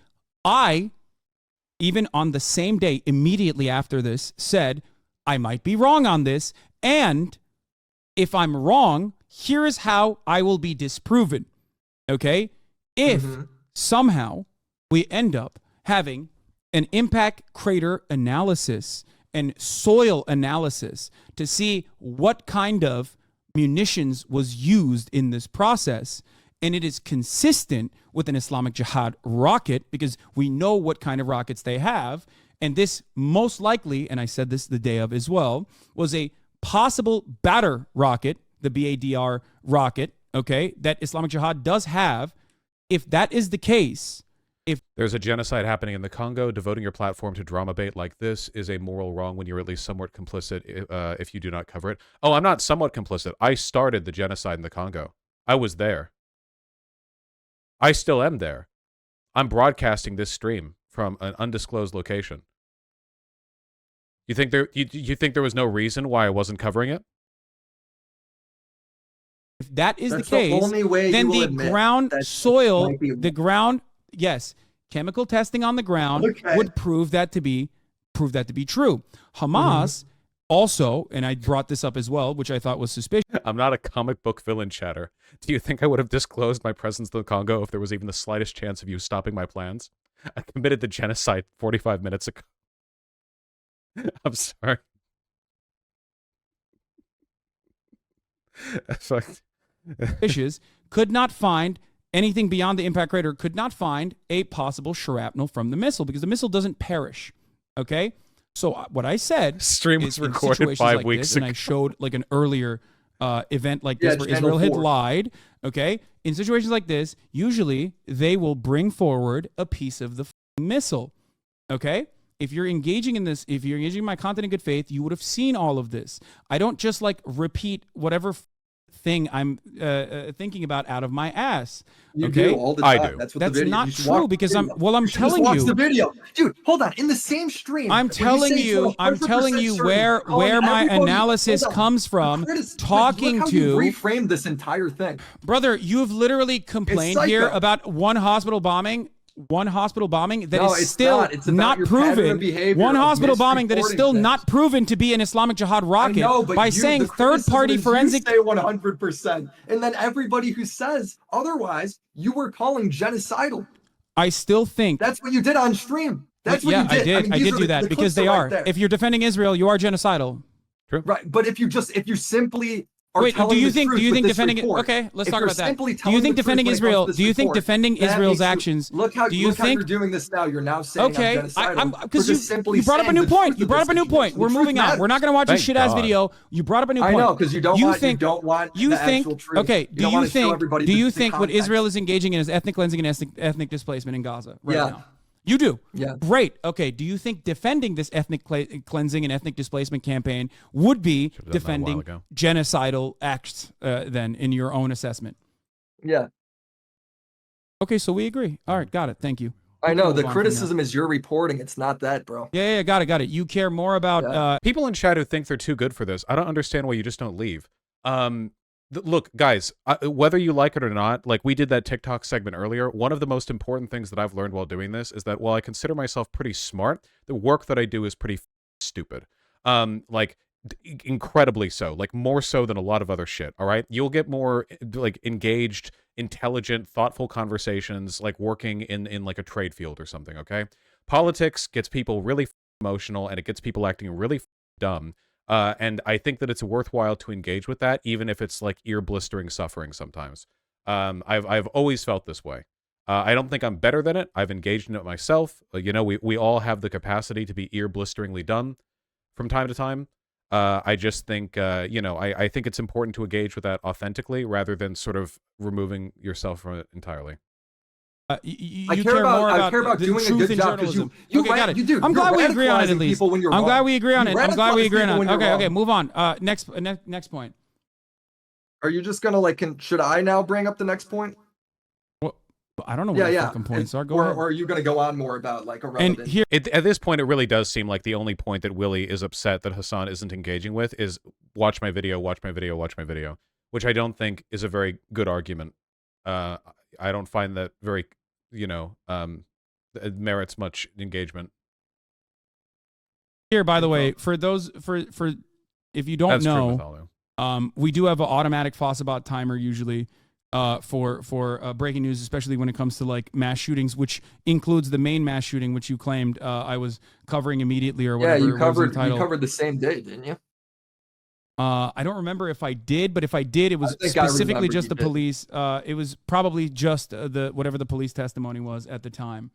I, even on the same day, immediately after this, said I might be wrong on this, and if I'm wrong, here is how I will be disproven. Okay, if somehow we end up having an impact crater analysis and soil analysis to see what kind of munitions was used in this process, and it is consistent with an Islamic Jihad rocket because we know what kind of rockets they have, and this most likely, and I said this the day of as well, was a possible batter rocket, the BADR rocket, okay, that Islamic Jihad does have. If that is the case, if there's a genocide happening in the Congo, devoting your platform to drama bait like this is a moral wrong when you're at least somewhat complicit if you do not cover it. Oh, I'm not somewhat complicit. I started the genocide in the Congo. I was there. I still am there. I'm broadcasting this stream from an undisclosed location. You think there was no reason why I wasn't covering it? If that is the case, then the ground soil, yes, chemical testing on the ground would prove that to be true. Hamas also, and I brought this up as well, which I thought was suspicious. I'm not a comic book villain, chatter. Do you think I would have disclosed my presence in the Congo if there was even the slightest chance of you stopping my plans? I committed the genocide 45 minutes ago. I'm sorry. Fishes could not find anything beyond the impact crater, could not find a possible shrapnel from the missile because the missile doesn't perish. Okay? So what I said stream was recorded 5 weeks ago. And I showed like an earlier event like this where Israel had lied. Okay? In situations like this, usually they will bring forward a piece of the missile. Okay? if you're engaging in this, if you're engaging in my content in good faith, you would have seen all of this. I don't just like repeat whatever thing I'm thinking about out of my ass. You okay? do all the time. I do. That's what That's the video. not You should true watch because the I'm video. I'm You should telling just watch you. the video, dude. Hold on. In the same stream, I'm when telling say you, to 100% certain, where calling my everybody- analysis hold on. comes from. Talking look how to you reframed this entire thing. Brother, you have literally complained here psycho. about one hospital bombing that No, is it's still not. It's about not your pattern of proven. behavior One of hospital bombing that is misreporting still things. not proven to be an Islamic Jihad rocket I know, but by you, saying the criticism third-party is forensic. You say 100%, and then everybody who says otherwise, you were calling genocidal. I still think That's what you did on stream. That's what yeah, you did. I mean, I these did are do the- that the because clips they right are. there. If you're defending Israel, you are genocidal. Right, but if you simply are Wait, telling do you the think truth with this defending report, okay, let's if talk you're about that. simply Do you telling think the truth defending when it comes to Israel, this do you think report, defending that Israel's makes you- actions, Look how do you how think you're doing this now. You're now saying okay, I'm genocidal. because for just simply you brought up a saying new the point. truth You of brought up this a new point. situation. We're The moving truth on. We're not going to watch Thank this shit ass God. video. You brought up a new I point. know, because you don't want think, you don't want you the think actual truth. okay, You do don't you want to show think everybody do the- you the think what context. Israel is engaging in is ethnic cleansing and ethnic displacement in Gaza right Yeah. now? You do. Yeah. Great. Okay. Do you think defending this ethnic cleansing and ethnic displacement campaign would be Should've done that a while defending ago. genocidal acts then in your own assessment? Yeah. Okay, so we agree. All right, got it. Thank you. I We know can the move on from criticism is your reporting. It's not that, bro. Yeah, got it. You care more about Yeah. People in chat who think they're too good for this, I don't understand why you just don't leave. Look, guys, whether you like it or not, like we did that TikTok segment earlier, one of the most important things that I've learned while doing this is that while I consider myself pretty smart, the work that I do is pretty stupid. Like incredibly so, like more so than a lot of other shit, all right? You'll get more like engaged, intelligent, thoughtful conversations like working in like a trade field or something, okay? Politics gets people really emotional and it gets people acting really dumb. And I think that it's worthwhile to engage with that, even if it's like ear blistering suffering sometimes. I've always felt this way. I don't think I'm better than it. I've engaged in it myself. You know, we all have the capacity to be ear blisteringly dumb from time to time. I just think, you know, I think it's important to engage with that authentically rather than sort of removing yourself from it entirely. You care more about the doing a truth good in job because journalism. you Okay, got it. you do. I'm You're glad we agree on it at radicalizing least. people when you're I'm glad wrong. we agree on You it. I'm glad we radicalize agree people on when it. you're Okay, wrong. move on. Next point. Are you just gonna like? Should I now bring up the next point? Well, I don't know what the fucking points are. Go ahead. Or are you gonna go on more about like irrelevant? And here, At this point, it really does seem like the only point that Willie is upset that Hasan isn't engaging with is watch my video, watch my video, watch my video, which I don't think is a very good argument. I don't find that very, you know, it merits much engagement. here, by the way, for those for if you don't That's true with know, Olu. we do have an automatic Fossabot timer usually for breaking news, especially when it comes to like mass shootings, which includes the main mass shooting, which you claimed I was covering immediately or Yeah, whatever. you was the covered title. the same day, didn't you? I don't remember if I did, but if I did, it was I think I specifically remember just you the did. police. It was probably just the whatever the police testimony was at the time.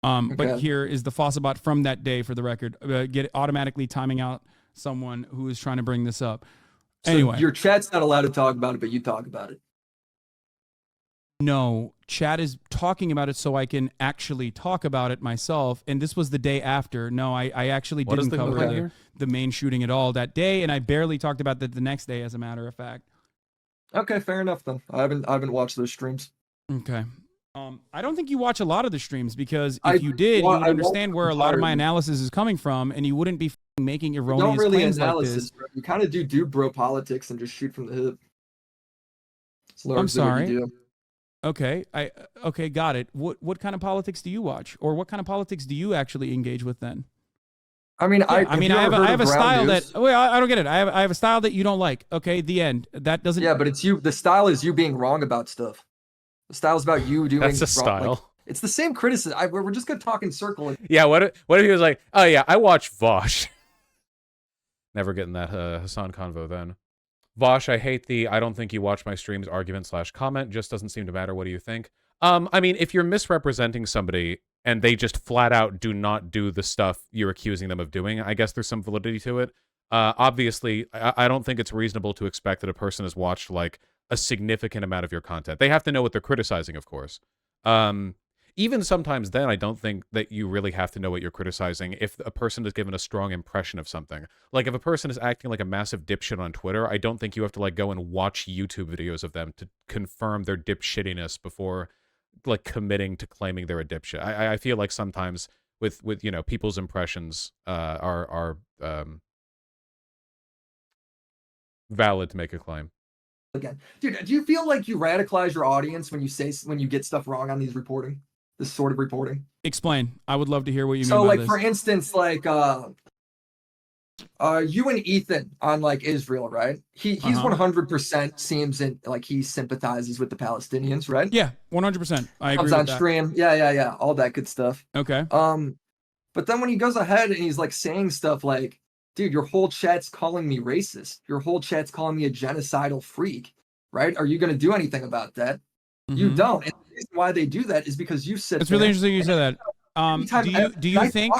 But Okay. here is the Fossabot from that day for the record. Get automatically timing out someone who is trying to bring this up. So Anyway, your chat's not allowed to talk about it, but you talk about it. no, chat is talking about it so I can actually talk about it myself. And this was the day after. No, I actually What is didn't the cover complaint here? the main shooting at all that day, and I barely talked about that the next day, as a matter of fact. Okay, fair enough then. I haven't watched those streams. Okay. I don't think you watch a lot of the streams because if I you did, you wa- would I won't understand where a lot of my entirely. analysis is coming from, and you wouldn't be making You erroneous don't really claims like analysis, this. bro. You kind of do dude bro politics and just shoot from the hip. It's largely what sorry. you do. Okay, okay, got it. What kind of politics do you watch, or what kind of politics do you actually engage with then? I mean, Yeah, I have mean, you I ever have heard I have a of ground style news? that. Wait, I don't get it. I have a style that you don't like. Okay, the end. That doesn't. Yeah, but it's you. The style is you being wrong about stuff. The style's about you doing. That's a wrong, like, style. it's the same criticism. We're just gonna talk in circle. Yeah, what if he was like, oh yeah, I watch Vosh. Never getting that Hasan convo then. Vosh, I hate the I don't think you watch my streams argument / comment. Just doesn't seem to matter. What do you think? I mean, if you're misrepresenting somebody and they just flat out do not do the stuff you're accusing them of doing, I guess there's some validity to it. Obviously, I don't think it's reasonable to expect that a person has watched like a significant amount of your content. They have to know what they're criticizing, of course. even sometimes then I don't think that you really have to know what you're criticizing if a person is given a strong impression of something. Like if a person is acting like a massive dipshit on Twitter, I don't think you have to like go and watch YouTube videos of them to confirm their dipshittiness before like committing to claiming they're a dipshit. I feel like sometimes with you know, people's impressions are valid to make a claim. Again, dude, do you feel like you radicalize your audience when you get stuff wrong on these reporting, this sort of reporting? Explain. I would love to hear what you mean So by like this. for instance, like you and Ethan on like Israel, right? He's 100% seems like he sympathizes with the Palestinians, right? Yeah, 100%. I agree Comes with on that. stream. Yeah, all that good stuff. Okay. But then when he goes ahead and he's like saying stuff like, dude, your whole chat's calling me racist. Your whole chat's calling me a genocidal freak, right? Are you going to do anything about that? You don't. And the reason why they do that is because you sit It's really interesting you said that. Do you think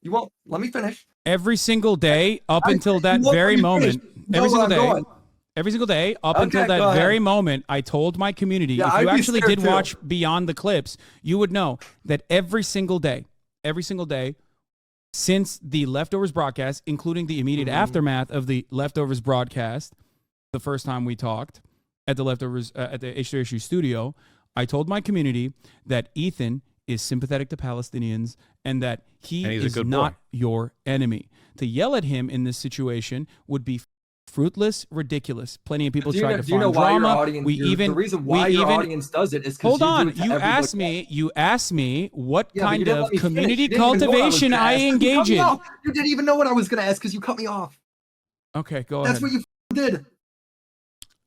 you won't let me finish? Every single day up until that very moment, every single day up until that very moment, I told my community, if you actually did watch beyond the clips, you would know that every single day, since the Leftovers broadcast, including the immediate aftermath of the Leftovers broadcast, the first time we talked at the Leftovers at the H3HU studio, I told my community that Ethan is sympathetic to Palestinians and that he is not your enemy. To yell at him in this situation would be fruitless, ridiculous. Plenty of people try to find drama. The reason why your audience does it is because you asked me what kind of community cultivation I engage in. You didn't even know what I was going to ask because you cut me off. Okay, go ahead. That's what you did.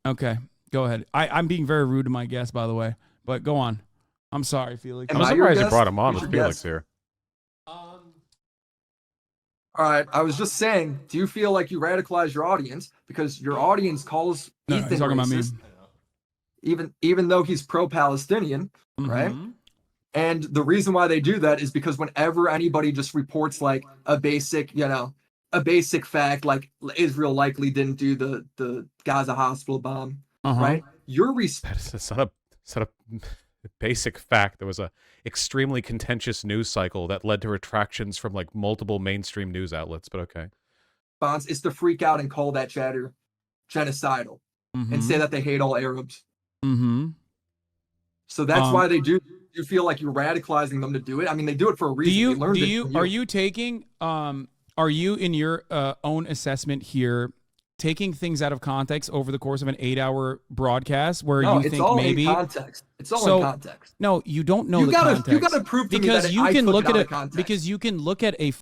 Okay, go ahead. I'm being very rude to my guest, by the way, but go on. I'm sorry, Felix. I'm surprised you brought him on with Felix here. All right, I was just saying, do you feel like you radicalize your audience because your audience calls Ethan racist, even though he's pro-Palestinian, right? And the reason why they do that is because whenever anybody just reports like a basic fact, like Israel likely didn't do the Gaza hospital bomb, right? It's not a basic fact. There was a extremely contentious news cycle that led to retractions from like multiple mainstream news outlets, but okay. Response is to freak out and call that chatter genocidal and say that they hate all Arabs. So that's why they do. You feel like you're radicalizing them to do it? I mean, they do it for a reason. Are you in your own assessment here taking things out of context over the course of an 8-hour broadcast where you think maybe in context. It's all in context. No, you don't know the context. You gotta prove to me that you can look at it because you can look at a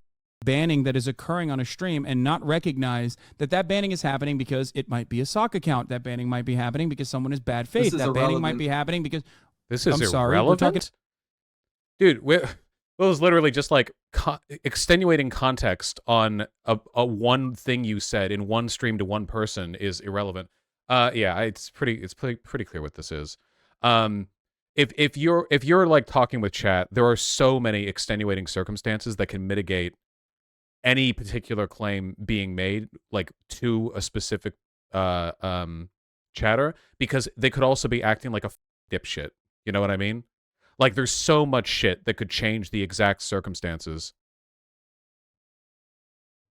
banning that is occurring on a stream and not recognize that banning is happening because it might be a sock account. That banning might be happening because someone is bad faith. That banning might be happening because this is irrelevant. Dude, it was literally just like extenuating context on a one thing you said in one stream to one person is irrelevant. Yeah, it's pretty clear what this is. If you're like talking with chat, there are so many extenuating circumstances that can mitigate any particular claim being made like to a specific chatter, because they could also be acting like a dipshit. You know what I mean? Like, there's so much shit that could change the exact circumstances.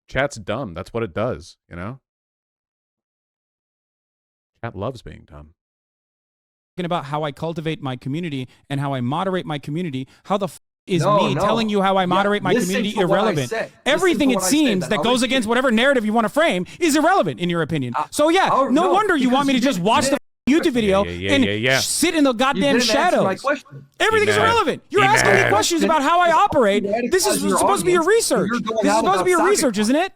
Chat's dumb. That's what it does, you know? Chat loves being dumb. About how I cultivate my community and how I moderate my community. How the is me telling you how I moderate my community irrelevant? Everything it seems that goes against whatever narrative you want to frame is irrelevant in your opinion. So yeah, no wonder you want me to just watch the YouTube video and sit in the goddamn shadows. Everything is irrelevant. You're asking me questions about how I operate. This is supposed to be your research. This is supposed to be your research, isn't it?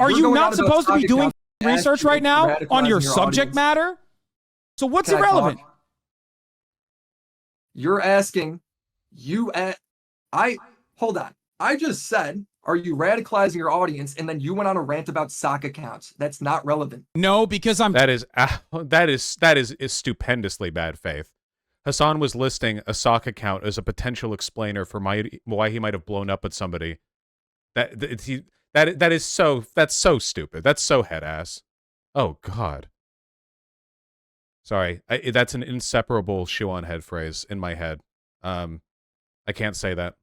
Are you not supposed to be doing research right now on your subject matter? So what's irrelevant? You're asking, hold on. I just said, are you radicalizing your audience? And then you went on a rant about sock accounts. That's not relevant. No, because that is stupendously bad faith. Hasan was listing a sock account as a potential explainer for why he might have blown up at somebody. That's so stupid. That's so head ass. Oh God. Sorry, that's an inseparable shoe on head phrase in my head. I can't say that.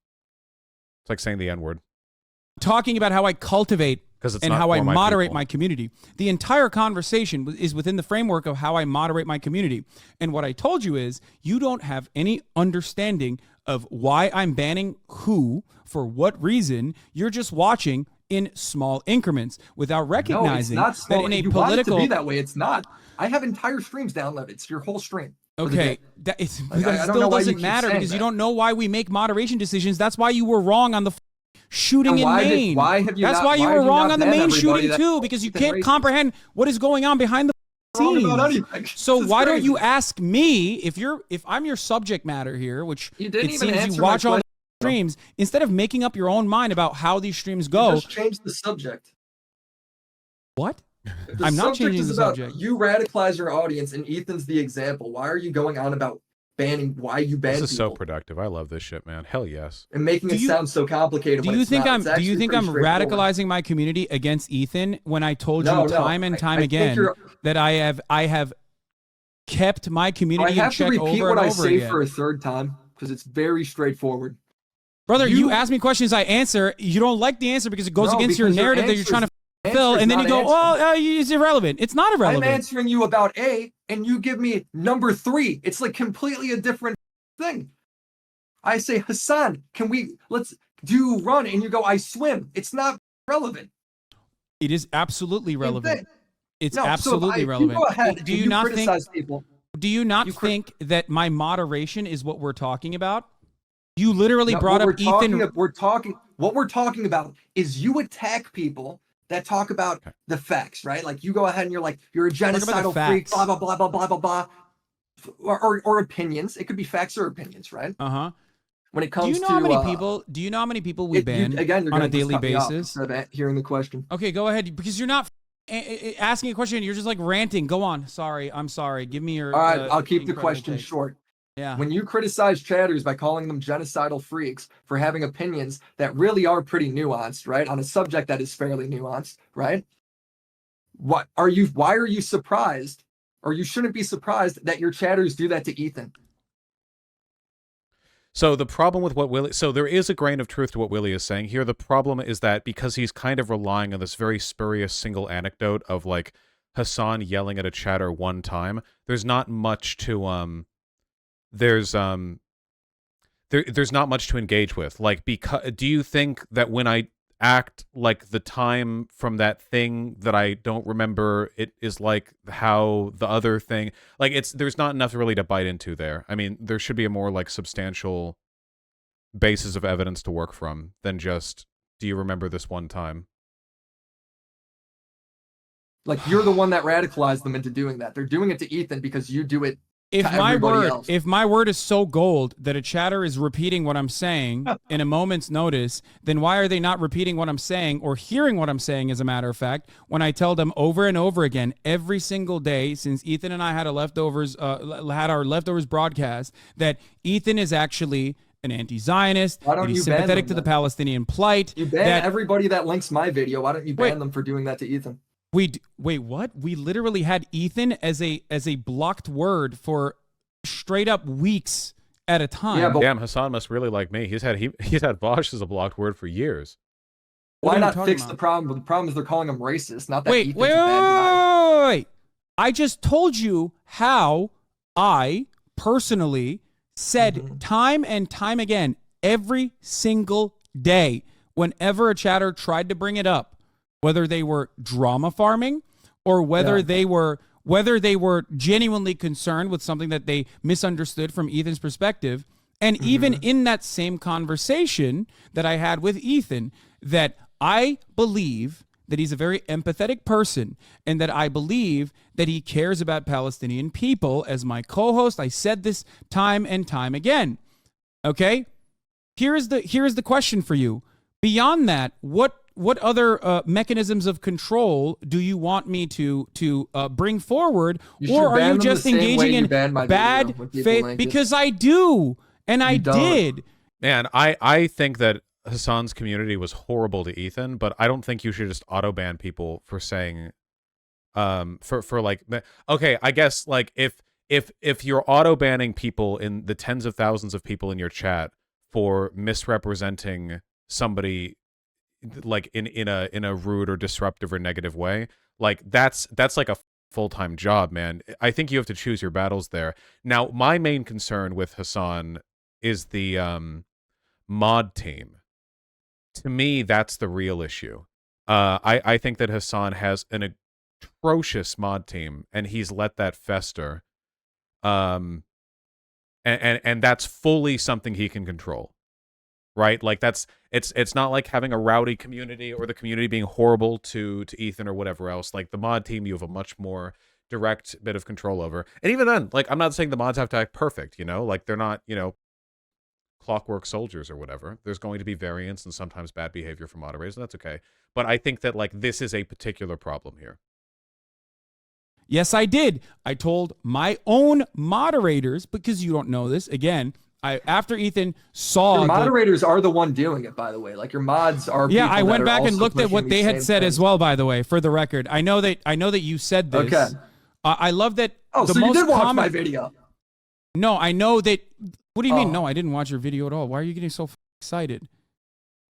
It's like saying the N-word. Talking about how I cultivate and how I moderate people. my community. The entire conversation is within the framework of how I moderate my community. And what I told you is you don't have any understanding of why I'm banning who, for what reason. You're just watching in small increments without recognizing no, it's not small. that in a you political... want it to be that way. It's not. I have entire streams downloaded. It's your whole stream. Okay, that still doesn't matter because you don't know why we make moderation decisions. That's why you were wrong on the shooting in Maine. That's why you were wrong on the Maine shooting too, because you can't comprehend what is going on behind the scenes. So why don't you ask me if I'm your subject matter here, which it seems you watch all the streams, instead of making up your own mind about how these streams go. Just change the subject. What? I'm not changing the subject. You radicalize your audience, and Ethan's the example. Why are you going on about banning? Why you ban people? This is so productive. I love this shit, man. Hell yes. And making it sound so complicated. Do you think I'm radicalizing my community against Ethan when I told you time and time again that I have kept my community in check over and over again? I have to repeat what I say for a third time because it's very straightforward. Brother, you ask me questions, I answer. You don't like the answer because it goes against your narrative that you're trying to fill, and then you go, "Oh, it's irrelevant." It's not irrelevant. I'm answering you about A, and you give me number 3. It's like completely a different thing. I say, Hasan, let's do run, and you go, I swim. It's not relevant. It is absolutely relevant. It's absolutely relevant. You go ahead do you not think that my moderation is what we're talking about? You literally brought up Ethan. What we're talking about is you attack people that talk about the facts, right? Like you go ahead and you're like, you're a genocidal freak, blah, blah, blah, blah, blah, blah, blah. Or opinions. It could be facts or opinions, right? Uh-huh. When it comes do you know how many people we ban on a daily basis? Hearing the question. Okay, go ahead. Because you're not asking a question. You're just like ranting. Go on. I'm sorry. Give me your... All right, I'll keep the question short. Yeah. When you criticize chatters by calling them genocidal freaks for having opinions that really are pretty nuanced, right? On a subject that is fairly nuanced, right? Why are you surprised, or you shouldn't be surprised that your chatters do that to Ethan? So the problem with what Willie... So there is a grain of truth to what Willie is saying here. The problem is that because he's kind of relying on this very spurious single anecdote of like Hasan yelling at a chatter one time, there's not much to... There's not much to engage with. Like, because do you think that when I act like the time from that thing that I don't remember, it is like how the other thing, like there's not enough really to bite into there. I mean, there should be a more like substantial basis of evidence to work from than just, do you remember this one time? Like, you're the one that radicalized them into doing that. They're doing it to Ethan because you do it. If my word is so gold that a chatter is repeating what I'm saying in a moment's notice, then why are they not repeating what I'm saying or hearing what I'm saying, as a matter of fact, when I tell them over and over again every single day since Ethan and I had our leftovers broadcast that Ethan is actually an anti-Zionist, that he's sympathetic to the Palestinian plight. You ban everybody that links my video. Why don't you ban them for doing that to Ethan? Wait, what? We literally had Ethan as a blocked word for straight up weeks at a time. Yeah, but damn, Hasan must really like me. He's had Vosh as a blocked word for years. Why not fix the problem? The problem is they're calling him racist, not that Ethan's a bad guy. Wait. I just told you how I personally said time and time again, every single day, whenever a chatter tried to bring it up, whether they were drama farming or whether they were genuinely concerned with something that they misunderstood from Ethan's perspective. And even in that same conversation that I had with Ethan, that I believe that he's a very empathetic person and that I believe that he cares about Palestinian people. As my co-host, I said this time and time again. Okay? Here is the question for you. Beyond that, what other mechanisms of control do you want me to bring forward, or are you just engaging in bad faith? Because I do, and I did. Man, I think that Hasan's community was horrible to Ethan, but I don't think you should just auto ban people for saying, for like, okay, I guess like if if you're auto banning people in the tens of thousands of people in your chat for misrepresenting somebody like in a rude or disruptive or negative way, like that's like a full-time job, man. I think you have to choose your battles there. Now, my main concern with Hasan is the mod team. To me, that's the real issue. I think that Hasan has an atrocious mod team, and he's let that fester. And that's fully something he can control, right? Like it's not like having a rowdy community or the community being horrible to Ethan or whatever else. Like the mod team, you have a much more direct bit of control over. And even then, like I'm not saying the mods have to act perfect, like they're not, clockwork soldiers or whatever. There's going to be variance and sometimes bad behavior from moderators, and that's okay. But I think that like this is a particular problem here. Yes, I did. I told my own moderators, because you don't know this, again, after Ethan saw... Your moderators are the one doing it, by the way. Like, your mods are... Yeah, I went back and looked at what they had said as well, by the way, for the record. I know that you said this. Okay. I love that... Oh, so you did watch my video. No, I know that... What do you mean? No, I didn't watch your video at all. Why are you getting so excited?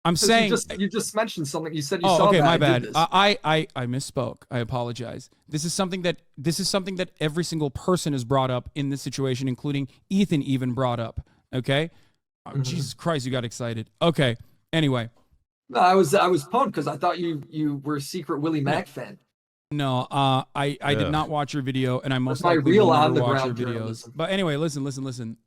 I'm saying you just mentioned something. You said you saw. Okay, that. My bad. I misspoke. I apologize. This is something that every single person has brought up in this situation, including Ethan even brought up. Okay. Oh, Jesus Christ, you got excited. Okay. Anyway. No, I was pumped because I thought you were a secret Willie Mack fan. No, I did not watch your video, and I most likely real will on never the watch your ground videos. journalism. But anyway, listen.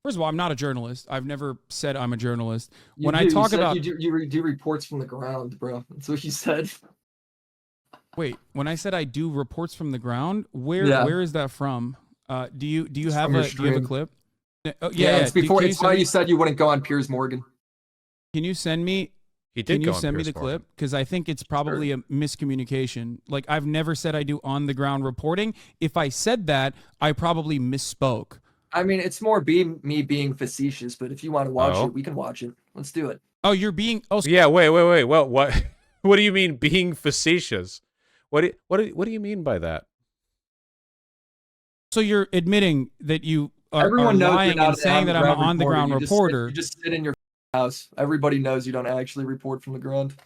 First of all, I'm not a journalist. I've never said I'm a journalist. You do reports from the ground, bro. That's what you said. Wait, when I said I do reports from the ground, where is that from? Do you have a clip? Oh, yeah, it's before. It's why you said you wouldn't go on Piers Morgan. Can you send me? Can you send me the clip? Because I think it's probably a miscommunication. Like, I've never said I do on the ground reporting. If I said that, I probably misspoke. I mean, it's more me being facetious, but if you want to watch it, we can watch it. Let's do it. Oh, you're being... Oh, yeah, wait. Well, what do you mean being facetious? What do you mean by that? So you're admitting that you are lying and saying that I'm an on-the-ground reporter. You just sit in your house. Everybody knows you don't actually report from the ground.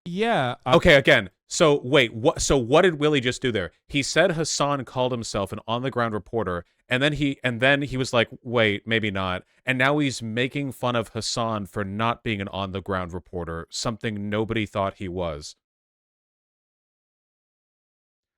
Yeah. Okay, again. So wait, what did Willie just do there? He said Hasan called himself an on-the-ground reporter, and then he was like, wait, maybe not. And now he's making fun of Hasan for not being an on-the-ground reporter, something nobody thought he was.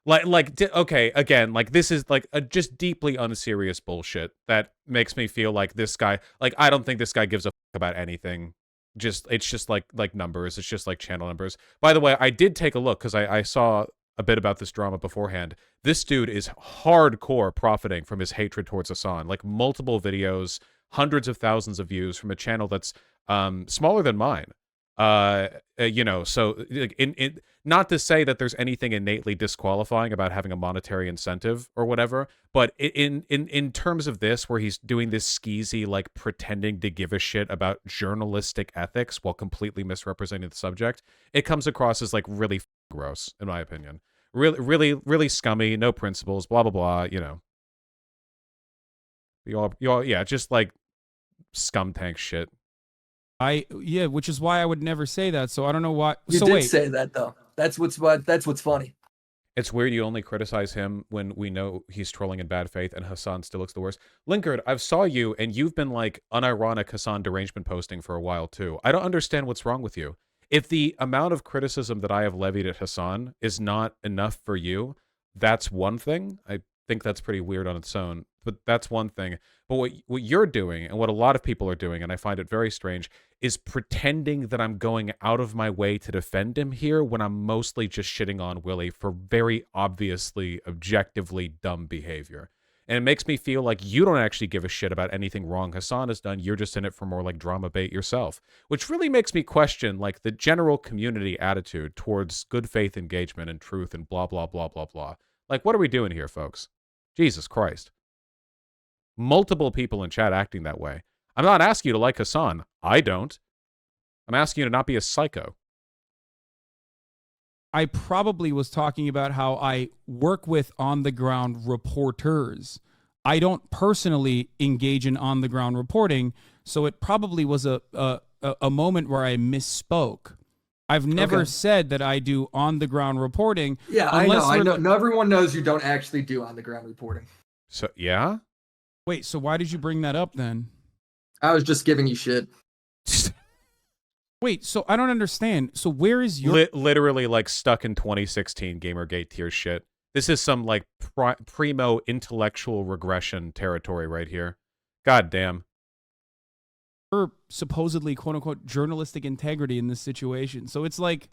Okay, again, like this is like a just deeply unserious bullshit that makes me feel like this guy, like I don't think this guy gives a fuck about anything. It's just like numbers. It's just like channel numbers. By the way, I did take a look because I saw a bit about this drama beforehand. This dude is hardcore profiting from his hatred towards Hasan. Like multiple videos, hundreds of thousands of views from a channel that's smaller than mine. So in not to say that there's anything innately disqualifying about having a monetary incentive or whatever, but in terms of this, where he's doing this skeezy, like pretending to give a shit about journalistic ethics while completely misrepresenting the subject, it comes across as like really gross, in my opinion. Really scummy, no principles, blah blah blah. You all, yeah, just like scum tank shit. Which is why I would never say that. So I don't know why. You did say that though. That's what's funny. It's weird you only criticize him when we know he's trolling in bad faith, and Hasan still looks the worst. Linkard, I've saw you, and you've been like unironic Hasan derangement posting for a while too. I don't understand what's wrong with you. If the amount of criticism that I have levied at Hasan is not enough for you, that's one thing. I think that's pretty weird on its own, but that's one thing. But what you're doing, and what a lot of people are doing, and I find it very strange, is pretending that I'm going out of my way to defend him here when I'm mostly just shitting on Willie for very obviously, objectively dumb behavior. And it makes me feel like you don't actually give a shit about anything wrong Hasan has done. You're just in it for more like drama bait yourself, which really makes me question like the general community attitude towards good faith engagement and truth and blah, blah, blah, blah, blah. Like, what are we doing here, folks? Jesus Christ. Multiple people in chat acting that way. I'm not asking you to like Hasan. I don't. I'm asking you to not be a psycho. I probably was talking about how I work with on-the-ground reporters. I don't personally engage in on the ground reporting, so it probably was a moment where I misspoke. I've never said that I do on the ground reporting. Yeah, I know. No, everyone knows you don't actually do on the ground reporting. So yeah. Wait, so why did you bring that up then? I was just giving you shit. Wait, so I don't understand. So where is your literally like stuck in 2016 Gamergate tier shit? This is some like primo intellectual regression territory right here. God damn. Supposedly quote unquote journalistic integrity in this situation. So it's like,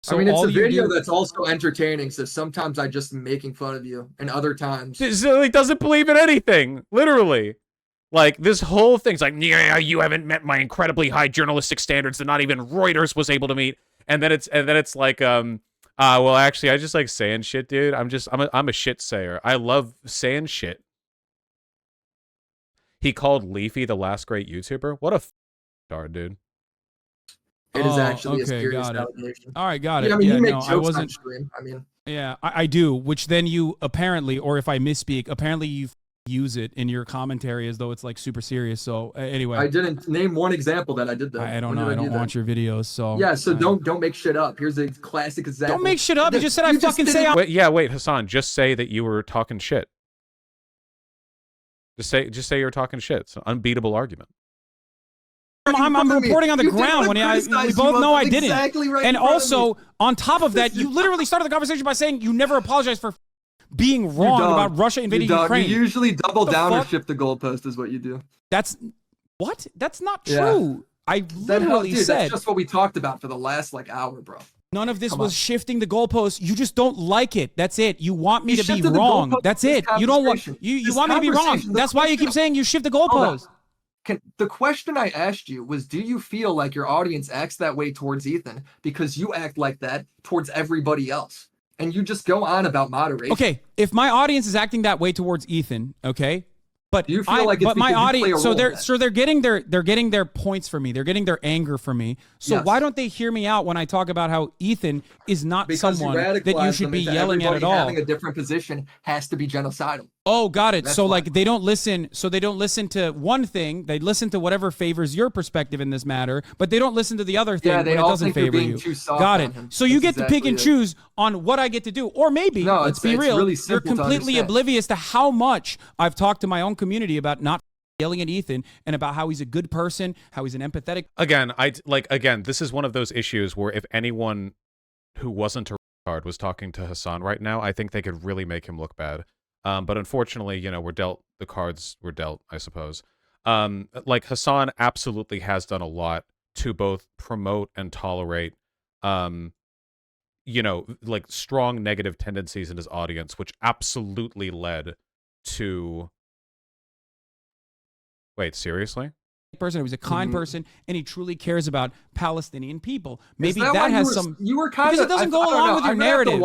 so I mean, it's a video that's also entertaining. So sometimes I just am making fun of you, and other times he doesn't believe in anything. Literally, like this whole thing's like, yeah, you haven't met my incredibly high journalistic standards that not even Reuters was able to meet. And then it's like, well, actually, I just like saying shit, dude. I'm a shit sayer. I love saying shit. He called Leafy the last great YouTuber. What a star, dude. It is actually a serious allegation. All right, got it. Yeah, I mean, you make no, jokes on stream. I mean, yeah, I do. Which then you apparently, or if I misspeak, apparently you use it in your commentary as though it's like super serious. So anyway, I didn't name one example that I did that. I don't know. I don't watch your videos, so yeah. So don't make shit up. Here's a classic example. Don't make shit up. You just said I fucking say. Wait, Hasan. Just say that you were talking shit. Just say you're talking shit. It's an unbeatable argument. I'm reporting on the ground when we both know I didn't. Exactly right. And also, on top of that, you literally started the conversation by saying you never apologized for being wrong about Russia invading Ukraine. You usually double down or shift the goalpost is what you do. That's not true. Yeah. I literally said that's just what we talked about for the last hour, bro. None of this was shifting the goalpost. You just don't like it. That's it. You want me to be wrong. That's it. You don't want you want me to be wrong. That's why you keep saying you shift the goalpost. The question I asked you was, do you feel like your audience acts that way towards Ethan because you act like that towards everybody else? And you just go on about moderation. Okay, if my audience is acting that way towards Ethan, okay, but do you feel like it's my audience, they're getting their points from me. They're getting their anger from me. So why don't they hear me out when I talk about how Ethan is not someone that you should be yelling at all? Having a different position has to be genocidal. Oh, got it. So they don't listen. So they don't listen to one thing. They listen to whatever favors your perspective in this matter, but they don't listen to the other thing when it doesn't favor you. Got it. So you get to pick and choose on what I get to do, or maybe let's be real, really you're completely oblivious to how much I've talked to my own community about not yelling at Ethan and about how he's a good person, how he's an empathetic. Again, this is one of those issues where if anyone who wasn't a retard was talking to Hasan right now, I think they could really make him look bad. But unfortunately, the cards were dealt, I suppose. Hasan absolutely has done a lot to both promote and tolerate, strong negative tendencies in his audience, which absolutely led to... Wait, seriously? Person, he was a kind person, and he truly cares about Palestinian people. Maybe that has some. You were kind of, because it doesn't go along with your narrative.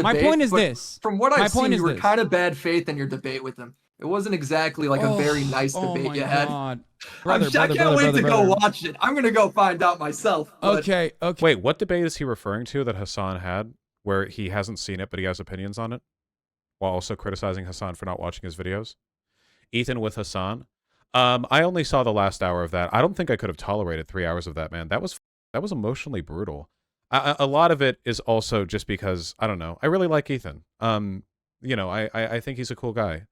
My point is this. From what I've seen, you were kind of bad faith in your debate with him. It wasn't exactly a very nice debate you had. I can't wait to go watch it. I'm gonna go find out myself. Okay. Wait, what debate is he referring to that Hasan had, where he hasn't seen it but he has opinions on it, while also criticizing Hasan for not watching his videos? Ethan with Hasan. I only saw the last hour of that. I don't think I could have tolerated 3 hours of that, man. That was emotionally brutal. A lot of it is also just because, I don't know, I really like Ethan. I think he's a cool guy.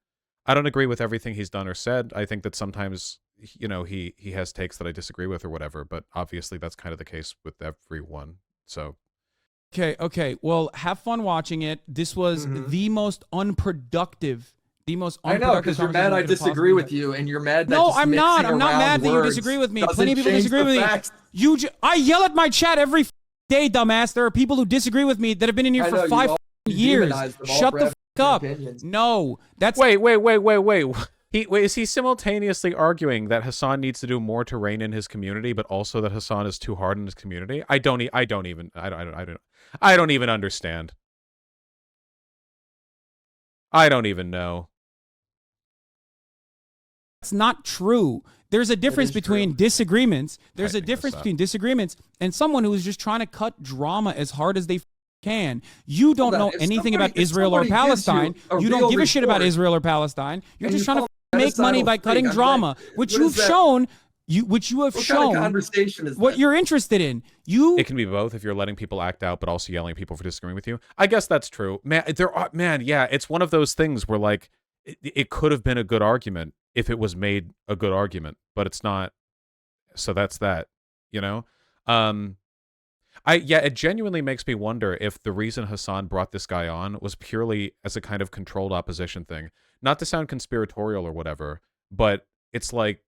I don't agree with everything he's done or said. I think that sometimes, he has takes that I disagree with or whatever, but obviously that's kind of the case with everyone. So. Okay. Well, have fun watching it. This was the most unproductive. I know, because you're mad I disagree with you, and you're mad that I'm not mad that you disagree with me. Plenty of people disagree with me. I yell at my chat every day, dumbass. There are people who disagree with me that have been in here for 5 years. Shut the up. No, that's... Wait. Is he simultaneously arguing that Hasan needs to do more to rein in his community, but also that Hasan is too hard in his community? I don't even understand. I don't even know. That's not true. There's a difference between disagreements. There's a difference between disagreements and someone who is just trying to cut drama as hard as they can. You don't know anything about Israel or Palestine. You don't give a shit about Israel or Palestine. You're just trying to make money by cutting drama, which you've shown. Which you have shown. What kind of conversation is what that? You're interested in. It can be both if you're letting people act out, but also yelling at people for disagreeing with you. I guess that's true, man. Yeah, it's one of those things where like it could have been a good argument if it was made a good argument, but it's not. So that's that, you know. It genuinely makes me wonder if the reason Hasan brought this guy on was purely as a kind of controlled opposition thing, not to sound conspiratorial or whatever, but it's like.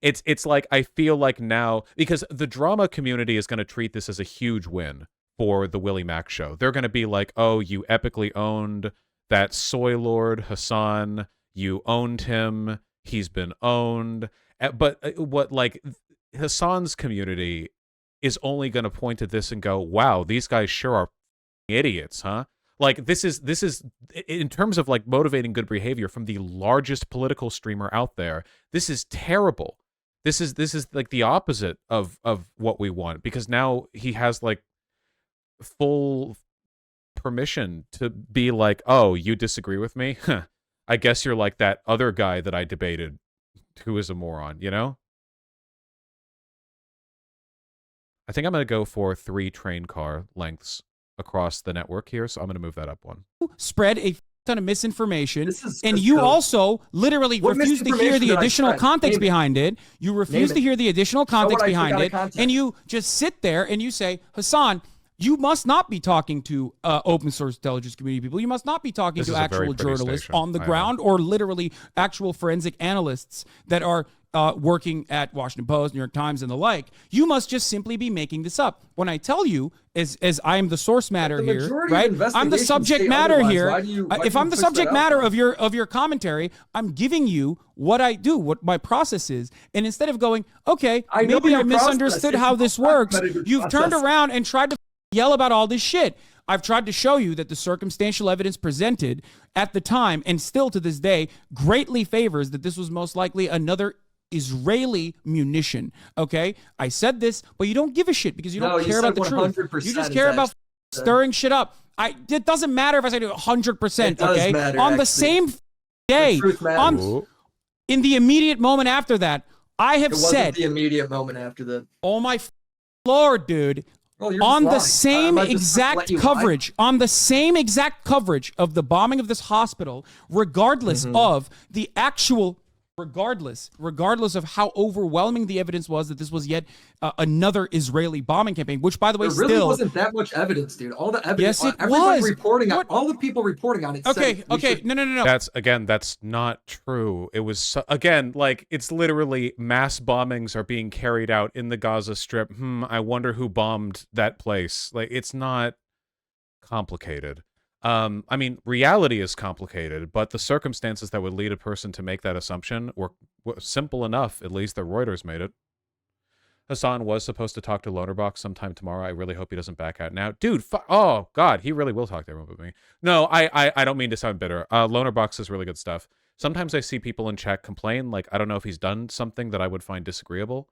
It's like I feel like now, because the drama community is going to treat this as a huge win for the Willie Mack show. They're going to be like, oh, you epically owned that soy lord Hasan. You owned him. He's been owned. But what like Hasan's community is only going to point to this and go, wow, these guys sure are idiots, huh? Like this is in terms of like motivating good behavior from the largest political streamer out there. This is terrible. This is like the opposite of what we want, because now he has like full permission to be like, oh, you disagree with me? Huh. I guess you're like that other guy that I debated who is a moron, you know? I think I'm going to go for 3 train car lengths across the network here, so I'm going to move that up one. Spread a ton of misinformation, and you also literally refuse to hear the additional context behind it. You refuse to hear the additional context behind it, and you just sit there and you say, Hasan, you must not be talking to open source intelligence community people. You must not be talking to actual journalists on the ground or literally actual forensic analysts that are working at Washington Post, New York Times, and the like. You must just simply be making this up. When I tell you, as I am the source matter here, right? I'm the subject matter here. If I'm the subject matter of your commentary, I'm giving you what I do, what my process is. And instead of going, okay, maybe I misunderstood how this works, you've turned around and tried to yell about all this shit. I've tried to show you that the circumstantial evidence presented at the time and still to this day greatly favors that this was most likely another Israeli munition. Okay, I said this, but you don't give a shit because you don't care about the truth. You just care about stirring shit up. It doesn't matter if I say 100%. Okay, matter, on the same day, in the immediate moment after that, I have said the immediate moment after that. Oh my Lord, dude. On the same exact coverage, of the bombing of this hospital, regardless of the actual, regardless of how overwhelming the evidence was that this was yet another Israeli bombing campaign, which, by the way, there really wasn't that much evidence, dude. All the evidence, yes, it was. Reporting on, all the people reporting on it. Okay, no. That's not true. It was again, like, it's literally mass bombings are being carried out in the Gaza Strip. I wonder who bombed that place. Like, it's not complicated. I mean, reality is complicated, but the circumstances that would lead a person to make that assumption were simple enough, at least that Reuters made it. Hasan was supposed to talk to Lonerbox sometime tomorrow. I really hope he doesn't back out now. Dude, oh, God, he really will talk to everyone with me. No, I don't mean to sound bitter. Lonerbox is really good stuff. Sometimes I see people in chat complain, like, I don't know if he's done something that I would find disagreeable.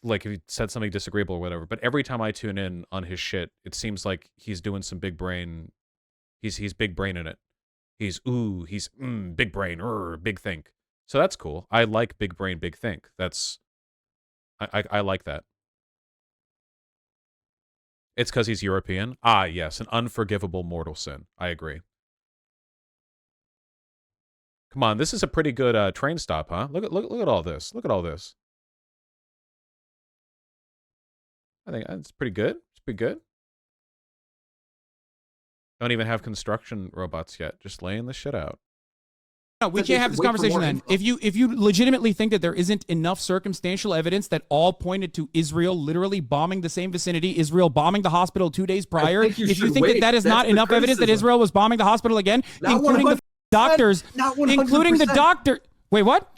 Like if he said something disagreeable or whatever, but every time I tune in on his shit, it seems like he's doing some big brain. He's big brain in it. He's big brain, big think. So that's cool. I like big brain, big think. I like that. It's because he's European. Ah, yes, an unforgivable mortal sin. I agree. Come on, this is a pretty good train stop, huh? Look at all this. Look at all this. I think it's pretty good. It's pretty good. Don't even have construction robots yet. Just laying the shit out. No, we can't have this conversation then. If you legitimately think that there isn't enough circumstantial evidence that all pointed to Israel literally bombing the same vicinity, Israel bombing the hospital 2 days prior, if you think that is not enough evidence that Israel was bombing the hospital again, including the doctors, including the doctor. Wait, what?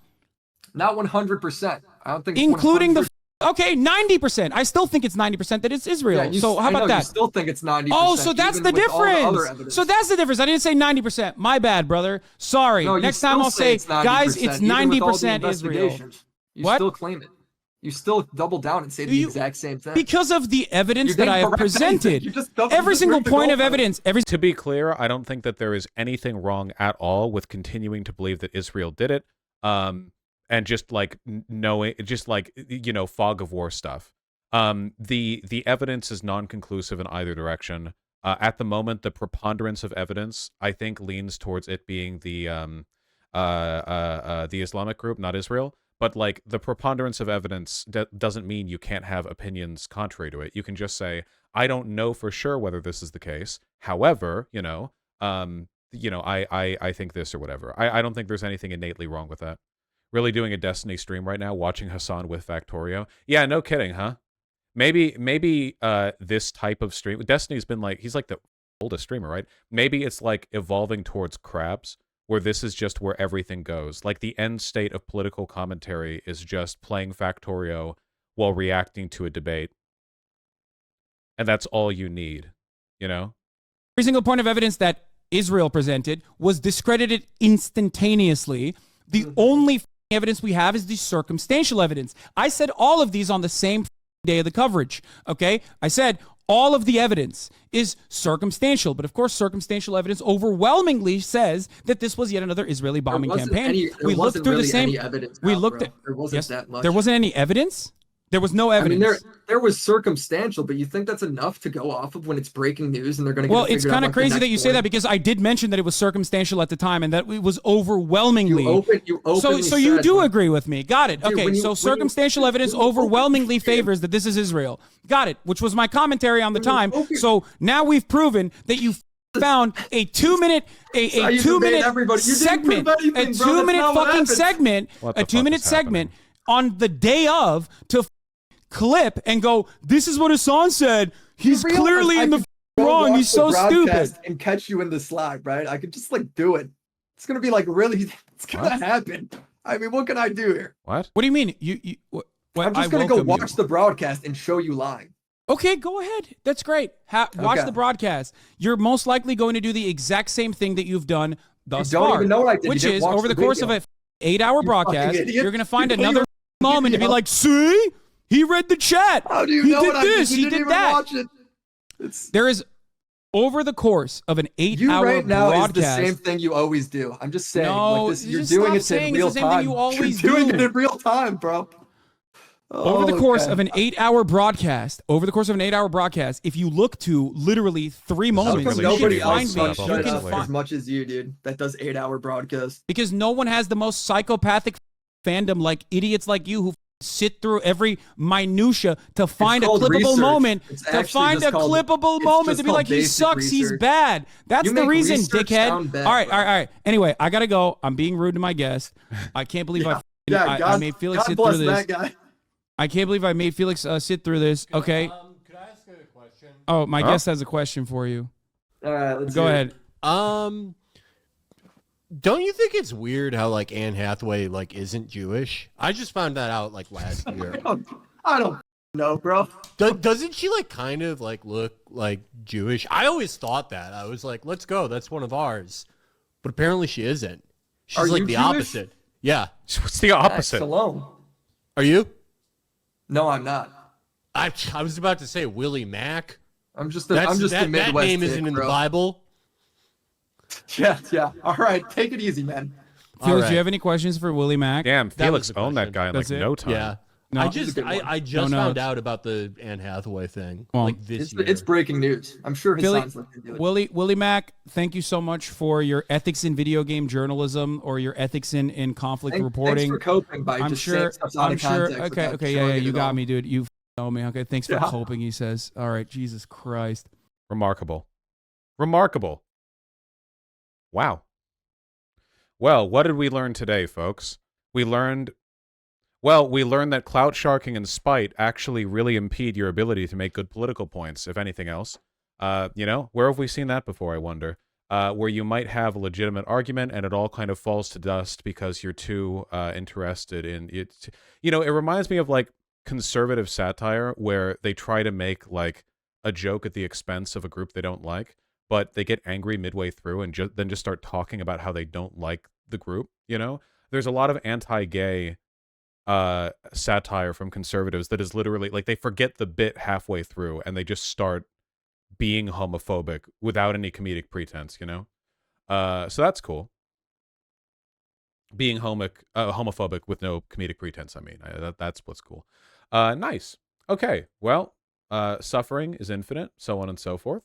Not 100%. I don't think it's including 100%. Okay, 90%. I still think it's 90% that it's Israel. Yeah, so how about that? You still think it's 90%. Oh, so that's the difference. So that's the difference. I didn't say 90%. My bad, brother. Sorry. No, Next time I'll say, guys, it's 90% Israel. You still claim it. You still double down and say the exact same thing. Because of the evidence that I have presented. Every single point of evidence. To be clear, I don't think that there is anything wrong at all with continuing to believe that Israel did it. And just like knowing, just like, you know, fog of war stuff. The evidence is non-conclusive in either direction. At the moment, the preponderance of evidence, I think, leans towards it being the Islamic group, not Israel. But like the preponderance of evidence doesn't mean you can't have opinions contrary to it. You can just say, I don't know for sure whether this is the case. However, I think this or whatever. I don't think there's anything innately wrong with that. Really doing a Destiny stream right now, watching Hasan with Factorio. Yeah, no kidding, huh? Maybe this type of stream, Destiny's been like, he's like the oldest streamer, right? Maybe it's like evolving towards Crabs, where this is just where everything goes. Like the end state of political commentary is just playing Factorio while reacting to a debate. And that's all you need, you know? Every single point of evidence that Israel presented was discredited instantaneously. The only evidence we have is the circumstantial evidence. I said all of these on the same day of the coverage, okay? I said all of the evidence is circumstantial, but of course circumstantial evidence overwhelmingly says that this was yet another Israeli bombing campaign. We looked through the same evidence. We looked at there wasn't that much. There wasn't any evidence? There was no evidence. I mean, there was circumstantial, but you think that's enough to go off of when it's breaking news and they're going to Well, it's kind of crazy that you say that because I did mention that it was circumstantial at the time and that it was overwhelmingly. So you do agree with me. Got it. Okay, so circumstantial evidence overwhelmingly favors that this is Israel. Got it, which was my commentary on the time. So now we've proven that you found a 2 minute segment, a 2 minute fucking segment, a 2 minute segment on the day of to clip and go, this is what Hasan said. He's clearly in the wrong. He's so stupid. And catch you in the slide, right? I could just like do it. It's gonna be like really. It's gonna happen. I mean, what can I do here? What do you mean? I'm just gonna go watch the broadcast and show you lying. Okay, go ahead. That's great. Watch the broadcast. You're most likely going to do the exact same thing that you've done thus far. You don't even know what I did. Which is over the course of an 8-hour broadcast, you're gonna find another moment to be like, see? He read the chat. How do you he know did what this. I did? He did that. Watch it. There is, over the course of an 8-hour right now broadcast. Is the same thing you always do. I'm just saying. No, like this, you're doing it in real time. You're doing it in real time, bro. Over the course of an 8-hour broadcast, if you look to literally 3 moments, nobody else as much as you, dude. That does 8-hour broadcast. Because no one has the most psychopathic fandom like idiots like you who sit through every minutia to find a clippable moment, to be like, he sucks, he's bad. That's the reason, dickhead. All right. Anyway, I gotta go. I'm being rude to my guest. I can't believe I made Felix sit through this. I can't believe I made Felix sit through this. Okay. Could I ask a question? Oh, my guest has a question for you. All right, let's go ahead. Don't you think it's weird how like Anne Hathaway like isn't Jewish? I just found that out like last year. I don't know, bro. Doesn't she like kind of like look like Jewish? I always thought that. I was like, let's go. That's one of ours. But apparently she isn't. She's like the opposite. Yeah. What's the opposite? Shalom. Are you? No, I'm not. I was about to say Willie Mack. I'm just a Midwest that name isn't in the Bible. Yeah. All right, take it easy, man. Felix, do you have any questions for Willie Mack? Damn, Felix owned that guy in like no time. Yeah. No, I just found out about the Anne Hathaway thing like this year. It's breaking news. I'm sure Hasan's looking into it. Willie Mack, thank you so much for your ethics in video game journalism or your ethics in conflict reporting. Thanks for coping by just saying stuff out of context. Okay, yeah, you got me, dude. You know me. Okay, thanks for coping, he says. All right, Jesus Christ. Remarkable. Wow. Well, what did we learn today, folks? We learned that clout sharking and spite actually really impede your ability to make good political points, if anything else. Where have we seen that before, I wonder? Where you might have a legitimate argument and it all kind of falls to dust because you're too interested in it. It reminds me of like conservative satire where they try to make like a joke at the expense of a group they don't like, but they get angry midway through and then just start talking about how they don't like the group. There's a lot of anti-gay satire from conservatives that is literally like they forget the bit halfway through and they just start being homophobic without any comedic pretense, you know? So that's cool. Being homophobic with no comedic pretense, I mean. That's what's cool. Nice. Okay, well, suffering is infinite, so on and so forth.